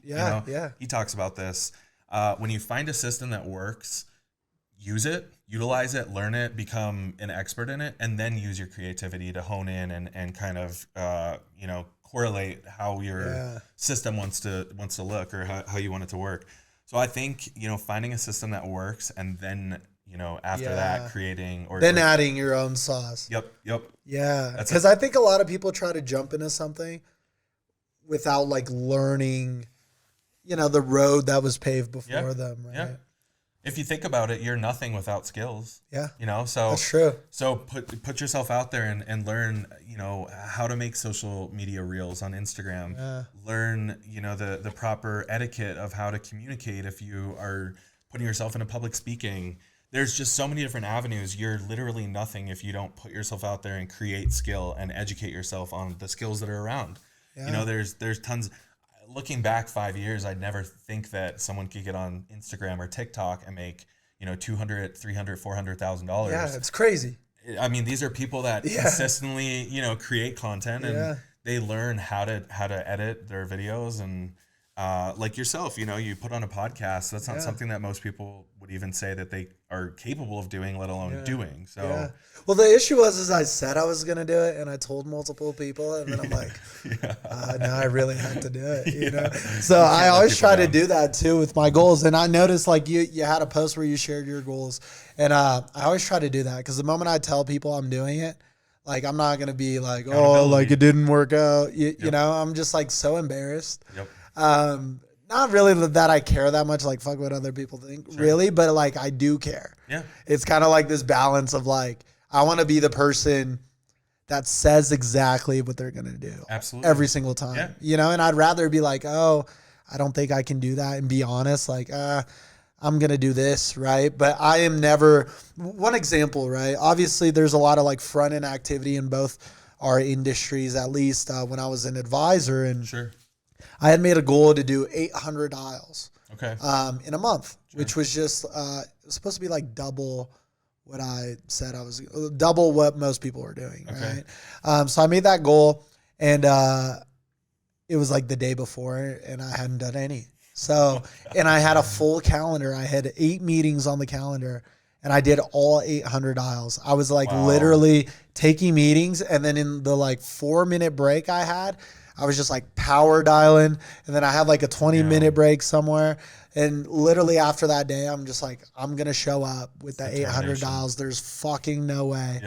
He talks about this. When you find a system that works, use it, utilize it, learn it, become an expert in it, and then use your creativity to hone in and kind of, correlate how your system wants to look or how you want it to work. So I think, finding a system that works and then, after that creating or then adding your own sauce. Yep. Yeah. Because I think a lot of people try to jump into something without like learning, the road that was paved before them. Right. Yeah. If you think about it, you're nothing without skills. Yeah. So that's true. So put yourself out there and learn, how to make social media reels on Instagram. Yeah. Learn, the proper etiquette of how to communicate if you are putting yourself into public speaking. There's just so many different avenues. You're literally nothing if you don't put yourself out there and create skill and educate yourself on the skills that are around. Yeah. There's tons. Looking back 5 years, I'd never think that someone could get on Instagram or TikTok and make, $200,000, $300,000, $400,000. Yeah, it's crazy. I mean, these are people that consistently, create content and they learn how to edit their videos and like yourself, you put on a podcast. That's not something that most people would even say that they are capable of doing, let alone doing. So, well, the issue was I said I was going to do it, and I told multiple people, and then I'm like, now I really have to do it. So I always try to do that too with my goals. And I noticed like you had a post where you shared your goals, and I always try to do that because the moment I tell people I'm doing it, like I'm not going to be like, oh, like it didn't work out. You know, I'm just like so embarrassed. Not really that I care that much, like fuck what other people think, really, but like I do care. Yeah. It's kind of like this balance of like, I want to be the person that says exactly what they're going to do. Absolutely. Every single time, and I'd rather be like, oh, I don't think I can do that. And be honest, like, I'm going to do this. Right. But I am never one example, right? Obviously there's a lot of like front end activity in both our industries, at least when I was an advisor and I had made a goal to do 800 dials in a month, which was just it was supposed to be like double what I said I was, double what most people were doing, right? So I made that goal, and it was like the day before, and I hadn't done any. So, and I had a full calendar. I had 8 meetings on the calendar, and I did all 800 dials. I was like literally taking meetings, and then in the like 4-minute break I had, I was just like power dialing, and then I had like a 20-minute break somewhere. And literally after that day, I'm just like, I'm going to show up with the 800 dials. There's fucking no way.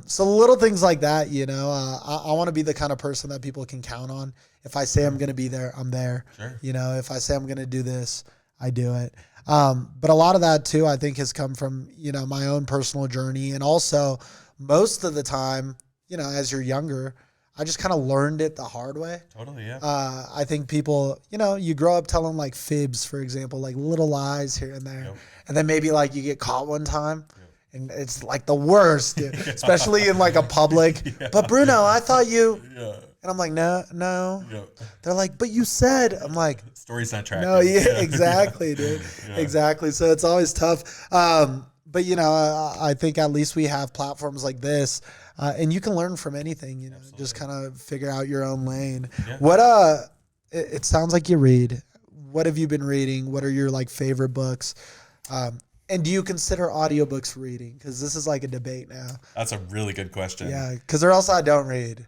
So little things like that, I want to be the kind of person that people can count on. If I say I'm going to be there, I'm there. If I say I'm going to do this, I do it. But a lot of that too, I think has come from, my own personal journey. And also most of the time, as you're younger, I just kind of learned it the hard way. Totally, yeah. I think people, you grow up telling like fibs, for example, like little lies here and there. And then maybe like you get caught one time and it's like the worst, dude, especially in like a public. But Bruno, I thought you. And I'm like, no. They're like, but you said. I'm like. Story's not tracking. No, exactly, dude. Exactly. So it's always tough. But, I think at least we have platforms like this. And you can learn from anything, Absolutely. Just kind of figure out your own lane. What, it sounds like you read. What have you been reading? What are your like favorite books? And do you consider audiobooks reading? Because this is like a debate now. That's a really good question. Yeah, because or else I don't read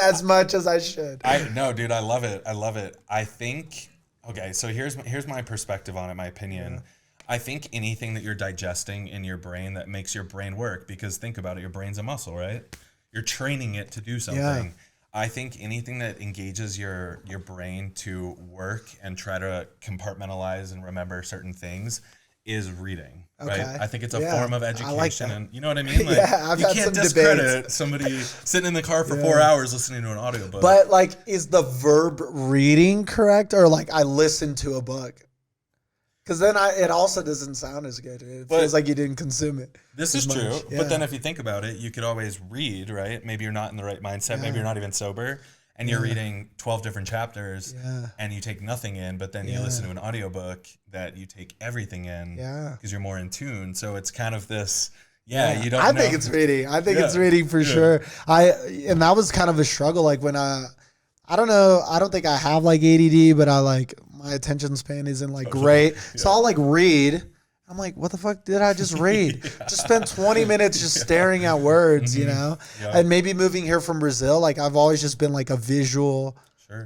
as much as I should. No, dude, I love it. I think, okay, so here's my perspective on it, my opinion. I think anything that you're digesting in your brain that makes your brain work, because think about it, your brain's a muscle, right? You're training it to do something. Yeah. I think anything that engages your brain to work and try to compartmentalize and remember certain things is reading, right? I think it's a form of education, and you know what I mean? Like, I've you had can't some discredit debates. somebody sitting in the car for 4 hours listening to an audiobook. But like, is the verb reading correct, or like I listened to a book? Because then it also doesn't sound as good. It feels like you didn't consume it. This is true. Yeah. But then if you think about it, you could always read, right? Maybe you're not in the right mindset. Maybe you're not even sober. And you're reading 12 different chapters and you take nothing in. But then you listen to an audiobook that you take everything in because you're more in tune. So it's kind of this, you don't know. I think it's reading. I think it's reading for sure. And that was kind of a struggle. Like when I don't know. I don't think I have like ADD, but my attention span isn't like great. So I'll like read. I'm like, what the fuck did I just read? Just spent 20 minutes just staring at words, you know? Yeah. And maybe moving here from Brazil, like I've always just been like a visual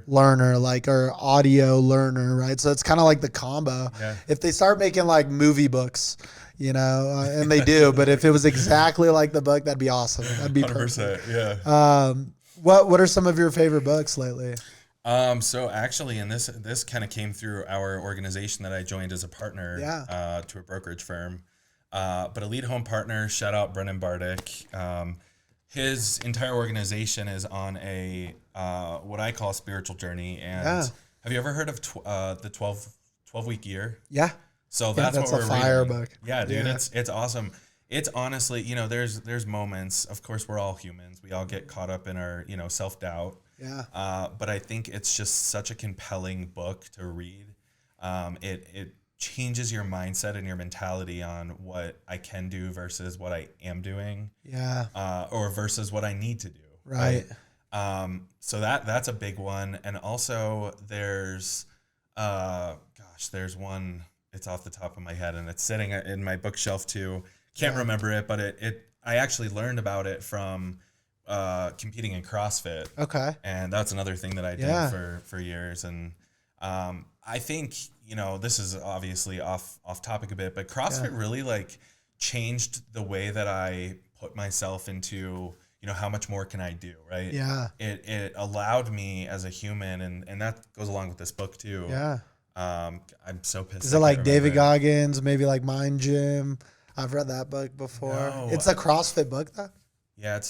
learner, or audio learner, right? So it's kind of like the combo. Yeah. If they start making like movie books, and they do, but if it was exactly like the book, that'd be awesome. That'd be 100%, perfect. Yeah. What are some of your favorite books lately? So actually, and this kind of came through our organization that I joined as a partner to a brokerage firm. But a lead home partner, shout out Brennan Bardick. His entire organization is on a what I call spiritual journey. And have you ever heard of the 12-week year? Yeah. So that's what we're fire reading. Book. Yeah, dude, it's awesome. It's honestly, there's moments. Of course, we're all humans. We all get caught up in our, self-doubt. Yeah. But I think it's just such a compelling book to read. It changes your mindset and your mentality on what I can do versus what I am doing. Yeah. Or versus what I need to do. Right. So that's a big one. And also there's one, it's off the top of my head and it's sitting in my bookshelf too. Can't remember it, but I actually learned about it from competing in CrossFit. Okay. And that's another thing that I did for years. And I think, this is obviously off topic a bit, but CrossFit really changed the way that I put myself into, how much more can I do, right? Yeah. It allowed me as a human, and that goes along with this book too. Yeah. I'm so pissed. Is it like David Goggins, maybe like Mind Gym? I've read that book before. No, it's a CrossFit book, though? Yeah,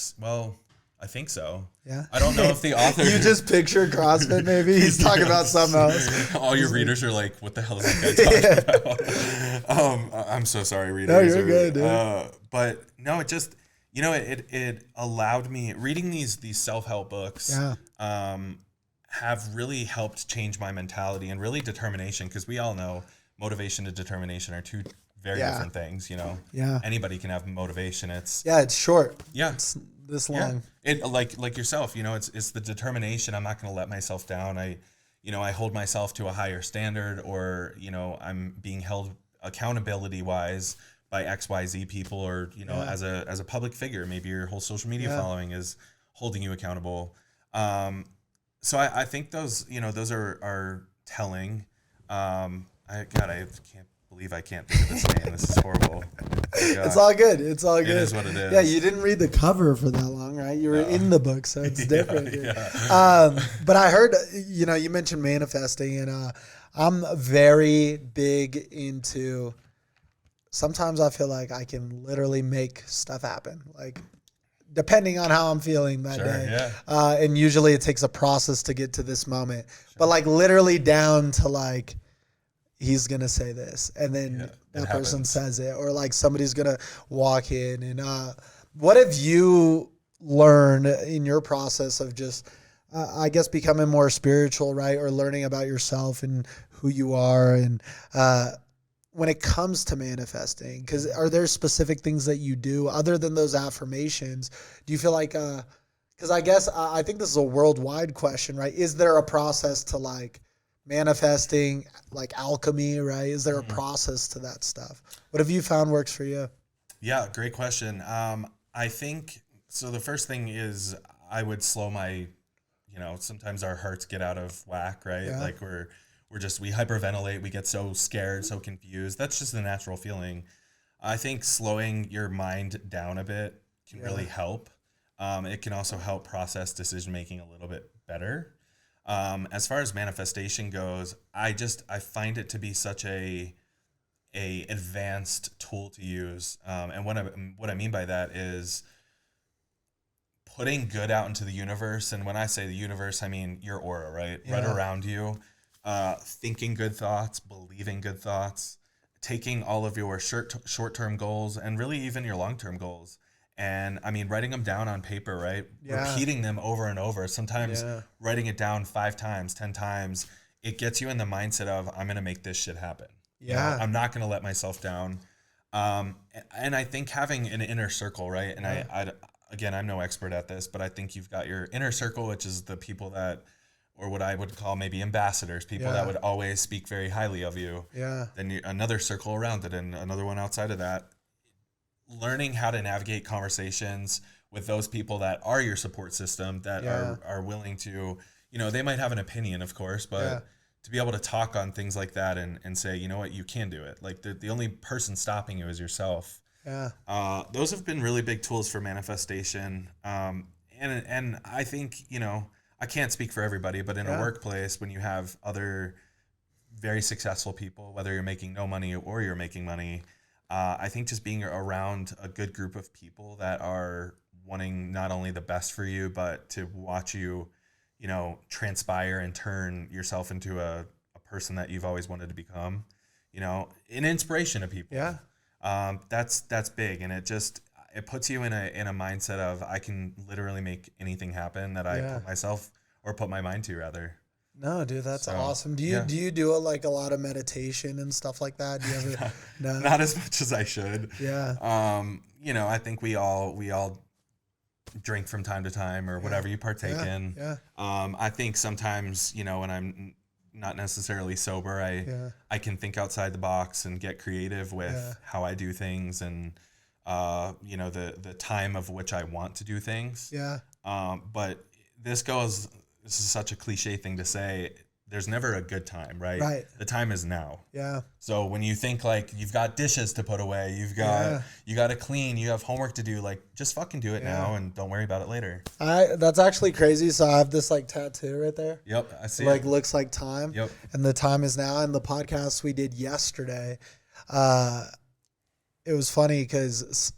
I think so. Yeah. I don't know if the author... You just pictured CrossFit, maybe? He's talking about something else. All your readers are like, what the hell is that guy talking about? I'm so sorry, readers. No, you're good, dude. But no, it just, it allowed me... Reading these self-help books have really helped change my mentality and really determination, because we all know motivation and determination are two very different things, Yeah. Anybody can have motivation. It's short. Yeah. It's this long. Yeah. It like yourself, it's the determination. I'm not going to let myself down. I hold myself to a higher standard, or, I'm being held accountability wise by XYZ people, or, as a public figure, maybe your whole social media following is holding you accountable. So I think those are telling. I can't believe I can't think of this name. This is horrible. It's all good. It's all good. It is what it is. Yeah, you didn't read the cover for that long, right? You were in the book, so it's different. Yeah. But I heard, you mentioned manifesting, and I'm very big into, sometimes I feel like I can literally make stuff happen, depending on how I'm feeling that day. Yeah. And usually it takes a process to get to this moment. Sure. But literally down to he's going to say this, and then that person says it, or somebody's going to walk in. And what have you learned in your process of just, I guess, becoming more spiritual, right? Or learning about yourself and who you are. And when it comes to manifesting, because are there specific things that you do other than those affirmations? Do you feel like, because I guess I think this is a worldwide question, right? Is there a process to manifesting, alchemy, right? Is there a process to that stuff? What have you found works for you? Yeah, great question. I think, so the first thing is I would slow my, sometimes our hearts get out of whack, right? Yeah. we hyperventilate. We get so scared, so confused. That's just the natural feeling. I think slowing your mind down a bit can really help. It can also help process decision making a little bit better. As far as manifestation goes, I find it to be such a advanced tool to use. And what I mean by that is putting good out into the universe. And when I say the universe, I mean your aura, right? Yeah. Right around you, thinking good thoughts, believing good thoughts, taking all of your short-term goals and really even your long-term goals. And I mean, writing them down on paper, right? Yeah. Repeating them over and over. Sometimes writing it down 5 times, 10 times, it gets you in the mindset of, I'm going to make this shit happen. Yeah. You know, I'm not going to let myself down. And I think having an inner circle, right? And again, I'm no expert at this, but I think you've got your inner circle, which is the people that, or what I would call maybe ambassadors, people that would always speak very highly of you. Yeah. Then another circle around it and another one outside of that. Learning how to navigate conversations with those people that are your support system, that are willing to, you know, they might have an opinion, of course, but to be able to talk on things like that and say, you know what, you can do it. Like the only person stopping you is yourself. Yeah. Those have been really big tools for manifestation. And I think, you know, I can't speak for everybody, but in a workplace, when you have other very successful people, whether you're making no money or you're making money, I think just being around a good group of people that are wanting not only the best for you, but to watch you, you know, transpire and turn yourself into a person that you've always wanted to become, you know, an inspiration to people. Yeah. That's big. And it puts you in a mindset of, I can literally make anything happen that I put myself or put my mind to rather. No, dude, that's awesome. Do you do like a lot of meditation and stuff like that? Do you ever? No, not as much as I should. Yeah. You know, I think we all drink from time to time or whatever you partake in. Yeah. I think sometimes, you know, when I'm not necessarily sober, I can think outside the box and get creative with how I do things and you know, the time of which I want to do things. Yeah. But this is such a cliche thing to say. There's never a good time, right? Right. The time is now. Yeah. So when you think like you've got dishes to put away, you got to clean, you have homework to do, like just fucking do it now and don't worry about it later. That's actually crazy. So I have this like tattoo right there. Yep, I see. Like looks like time. Yep. And the time is now. And the podcast we did yesterday, it was funny because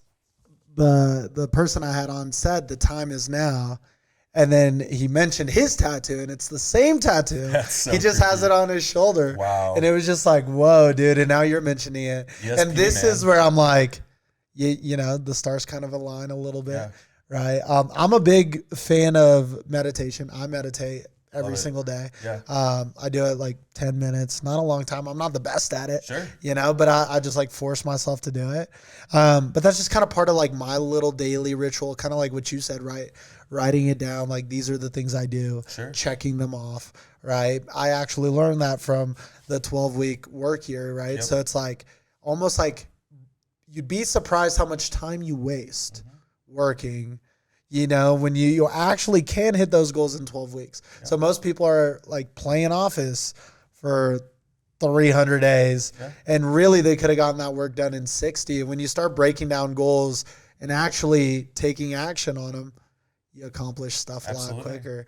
the person I had on said the time is now. And then he mentioned his tattoo, and it's the same tattoo. So he just has it on his shoulder. Wow. And it was just like, whoa, dude. And now you're mentioning it. ESP, and this is where I'm like, you know, the stars kind of align a little bit, right? I'm a big fan of meditation. I meditate every single day. Yeah. I do it like 10 minutes, not a long time. I'm not the best at it, you know, but I just like force myself to do it. But that's just kind of part of like my little daily ritual, kind of like what you said, right? Writing it down, like these are the things I do, checking them off, right? I actually learned that from the 12-week work year, right? Yep. So it's like almost like you'd be surprised how much time you waste working, you know, when you actually can hit those goals in 12 weeks. Yep. So most people are like playing office for 300 days and really they could have gotten that work done in 60. And when you start breaking down goals and actually taking action on them, you accomplish stuff a lot quicker.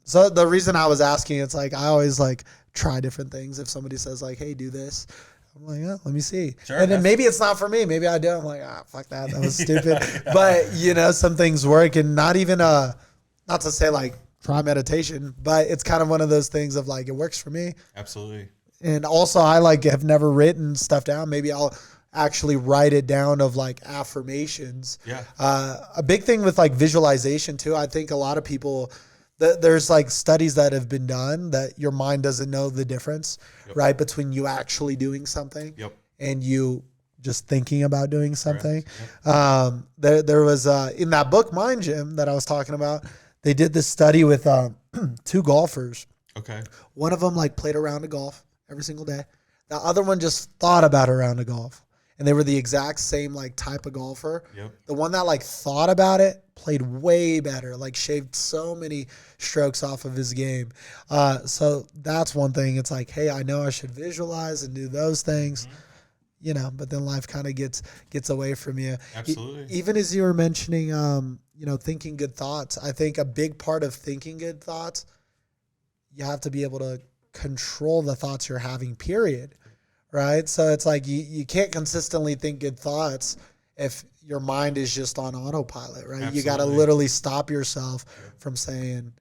So the reason I was asking, it's like I always like try different things. If somebody says like, hey, do this, I'm like, yeah, let me see. Sure, and then maybe it's not for me. Maybe I do. I'm like, fuck that. That was stupid. But, you know, some things work and not even, not to say like try meditation, but it's kind of one of those things of like, it works for me. Absolutely. And also I like have never written stuff down. Maybe I'll actually write it down of like affirmations. Yeah. A big thing with like visualization too. I think a lot of people, there's like studies that have been done that your mind doesn't know the difference, right? Between you actually doing something and you just thinking about doing something. There was in that book, Mind Gym, that I was talking about, they did this study with 2 golfers. Okay. One of them like played a round of golf every single day. The other one just thought about a round of golf. and they were the exact same like type of golfer. Yep. The one that like thought about it played way better, like shaved so many strokes off of his game. So that's one thing. It's like, hey, I know I should visualize and do those things. You know, but then life kind of gets away from you. Absolutely. Even as you were mentioning, you know, thinking good thoughts. I think a big part of thinking good thoughts, you have to be able to control the thoughts you're having, period. Right? So it's like you can't consistently think good thoughts if your mind is just on autopilot, right? Absolutely. You got to literally stop yourself from saying,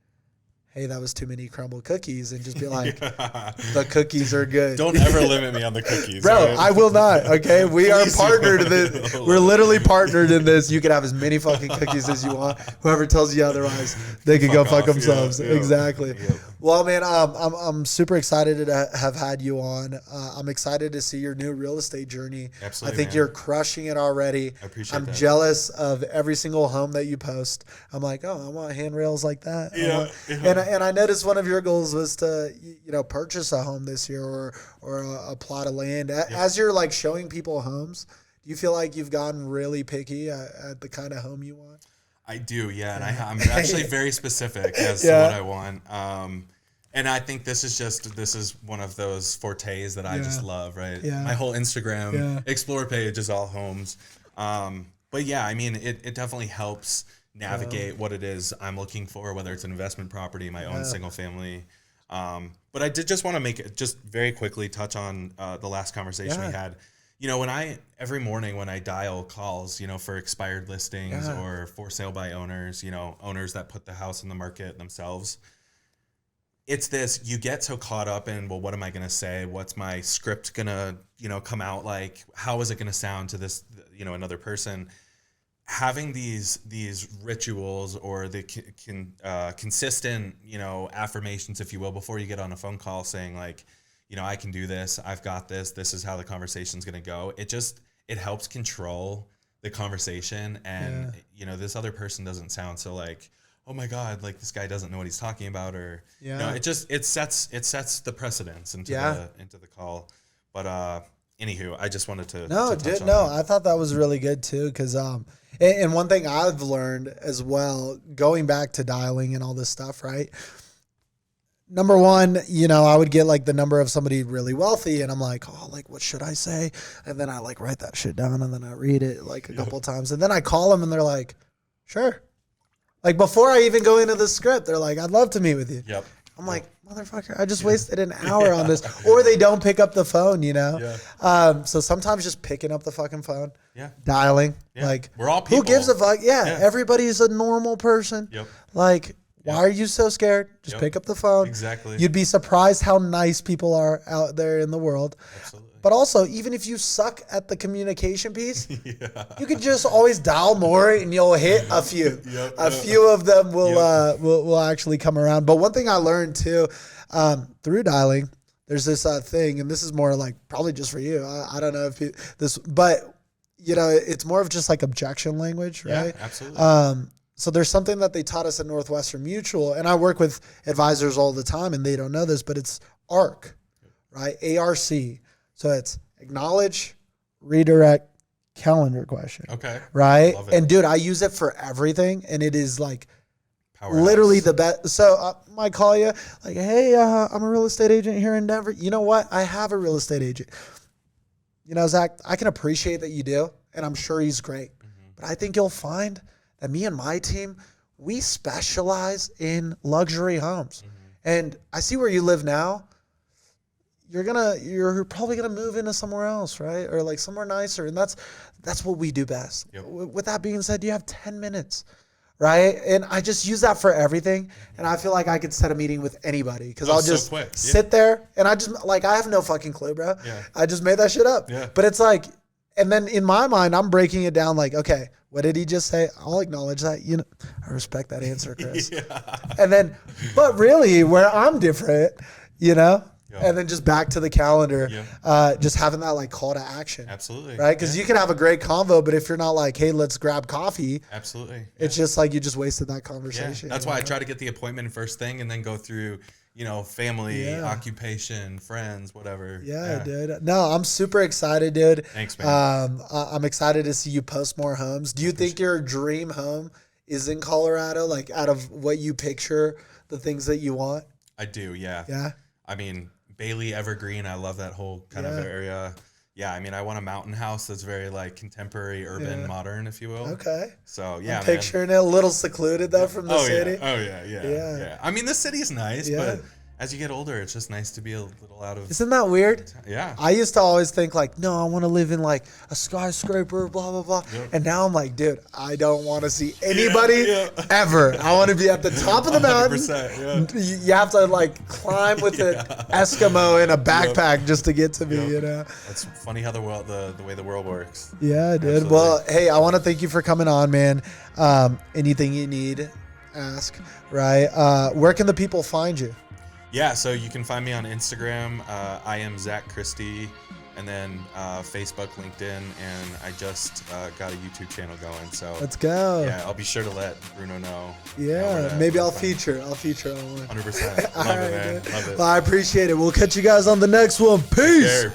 hey, that was too many crumble cookies, and just be like, the cookies are good. Don't ever limit me on the cookies. Bro, right? I will not, okay? We are Please partnered in don't. this. We're literally partnered in this. You can have as many fucking cookies as you want. Whoever tells you otherwise, they can go fuck off. themselves. Yeah. Exactly. Yep. Well, man, I'm super excited to have had you on. I'm excited to see your new real estate journey. Absolutely, I think man. you're crushing it already. I appreciate I'm that. jealous of every single home that you post. I'm like, oh, I want handrails like that. And I noticed one of your goals was to, you know, purchase a home this year or a plot of land. As you're like showing people homes, do you feel like you've gotten really picky at the kind of home you want? I do, yeah. And I'm actually very specific as to what I want. And I think this is one of those fortes that I just love, right? Yeah. My whole Instagram explore page is all homes. But yeah, I mean, it definitely helps navigate what it is I'm looking for, whether it's an investment property, my own single family. But I did just want to make it just very quickly touch on the last conversation we had. You know, every morning when I dial calls, you know, for expired listings or for sale by owners, you know, owners that put the house in the market themselves, it's this, you get so caught up in, well, what am I going to say? What's my script going to, you know, come out like? How is it going to sound to this, you know, another person? Having these rituals or the consistent, you know, affirmations, if you will, before you get on a phone call saying like, you know, I can do this, I've got this, this is how the conversation's going to go. It helps control the conversation. And, you know, this other person doesn't sound so like, oh my God, like this guy doesn't know what he's talking about, or, you know, it sets the precedence into the call. But, anywho, I just wanted to touch on that. I thought that was really good too. Cause, and one thing I've learned as well, going back to dialing and all this stuff, right? Number one, you know, I would get like the number of somebody really wealthy and I'm like, oh, like, what should I say? And then I like write that shit down and then I read it like a couple times and then I call them and they're like, sure. Like before I even go into the script, they're like, I'd love to meet with you. Yep. I'm like, motherfucker, I just wasted an hour on this. Or they don't pick up the phone, you know? Yeah. So sometimes just picking up the fucking phone, Yeah. dialing, Yeah. like, We're all people. who gives a fuck? Yeah. Everybody's a normal person. Yep. Like, why are you so scared? Just pick up the phone. Exactly. You'd be surprised how nice people are out there in the world. Absolutely. But also, even if you suck at the communication piece, you could just always dial more and you'll hit a few. A few of them will actually come around. But one thing I learned too, through dialing, there's this thing, and this is more like probably just for you. I don't know if but you know, it's more of just like objection language, right? Yeah, absolutely. So there's something that they taught us at Northwestern Mutual, and I work with advisors all the time, and they don't know this, but it's ARC, right? ARC. So it's acknowledge, redirect, calendar question. Okay. Right? Love it. And dude, I use it for everything, and it is like Powerhouse. literally the best. So I might call you like, hey, I'm a real estate agent here in Denver. You know what? I have a real estate agent. You know, Zach, I can appreciate that you do, and I'm sure he's great. But I think you'll find that me and my team, we specialize in luxury homes. And I see where you live now. You're probably gonna move into somewhere else, right? Or like somewhere nicer. And that's what we do best. Yep. With that being said, you have 10 minutes, right? And I just use that for everything. And I feel like I could set a meeting with anybody because I'll just sit there and I just like, I have no fucking clue, bro. Yeah. I just made that shit up. Yeah. But it's like, and then in my mind, I'm breaking it down like, okay, what did he just say? I'll acknowledge that. You know, I respect that answer, Chris. And then, but really where I'm different, you know, and then just back to the calendar, just having that like call to action. Absolutely. Right? Because you can have a great convo, but if you're not like, hey, let's grab coffee. Absolutely. It's just like you just wasted that conversation. That's why I try to get the appointment first thing and then go through, family, occupation, friends, whatever. Yeah, dude. No, I'm super excited, dude. Thanks, man. I'm excited to see you post more homes. Do you think your dream home is in Colorado? Like, out of what you picture, the things that you want? I do, yeah. Yeah? I mean, Bailey, Evergreen, I love that whole kind of area. Yeah, I mean, I want a mountain house that's very, like, contemporary, urban, modern, if you will. Okay. So, yeah, I'm picturing it a little secluded, though, from the city. Yeah. I mean, the city is nice, but as you get older, it's just nice to be a little out of... Isn't that weird? Yeah. I used to always think, like, no, I want to live in, like, a skyscraper, blah, blah, blah. Yep. And now I'm like, dude, I don't want to see anybody ever. I want to be at the top of the mountain. You have to, like, climb with an Eskimo in a backpack just to get to me, you know? It's funny how the way the world works. Yeah, dude. Absolutely. Well, hey, I want to thank you for coming on, man. Anything you need, ask, right? Where can the people find you? Yeah, so you can find me on Instagram. I am Zach Christie, and then Facebook, LinkedIn, and I just got a YouTube channel going. So let's go. Yeah, I'll be sure to let Bruno know. Yeah, maybe I'll feature on one. 100%. Love it, man. Love it. Well, I appreciate it. We'll catch you guys on the next one. Peace.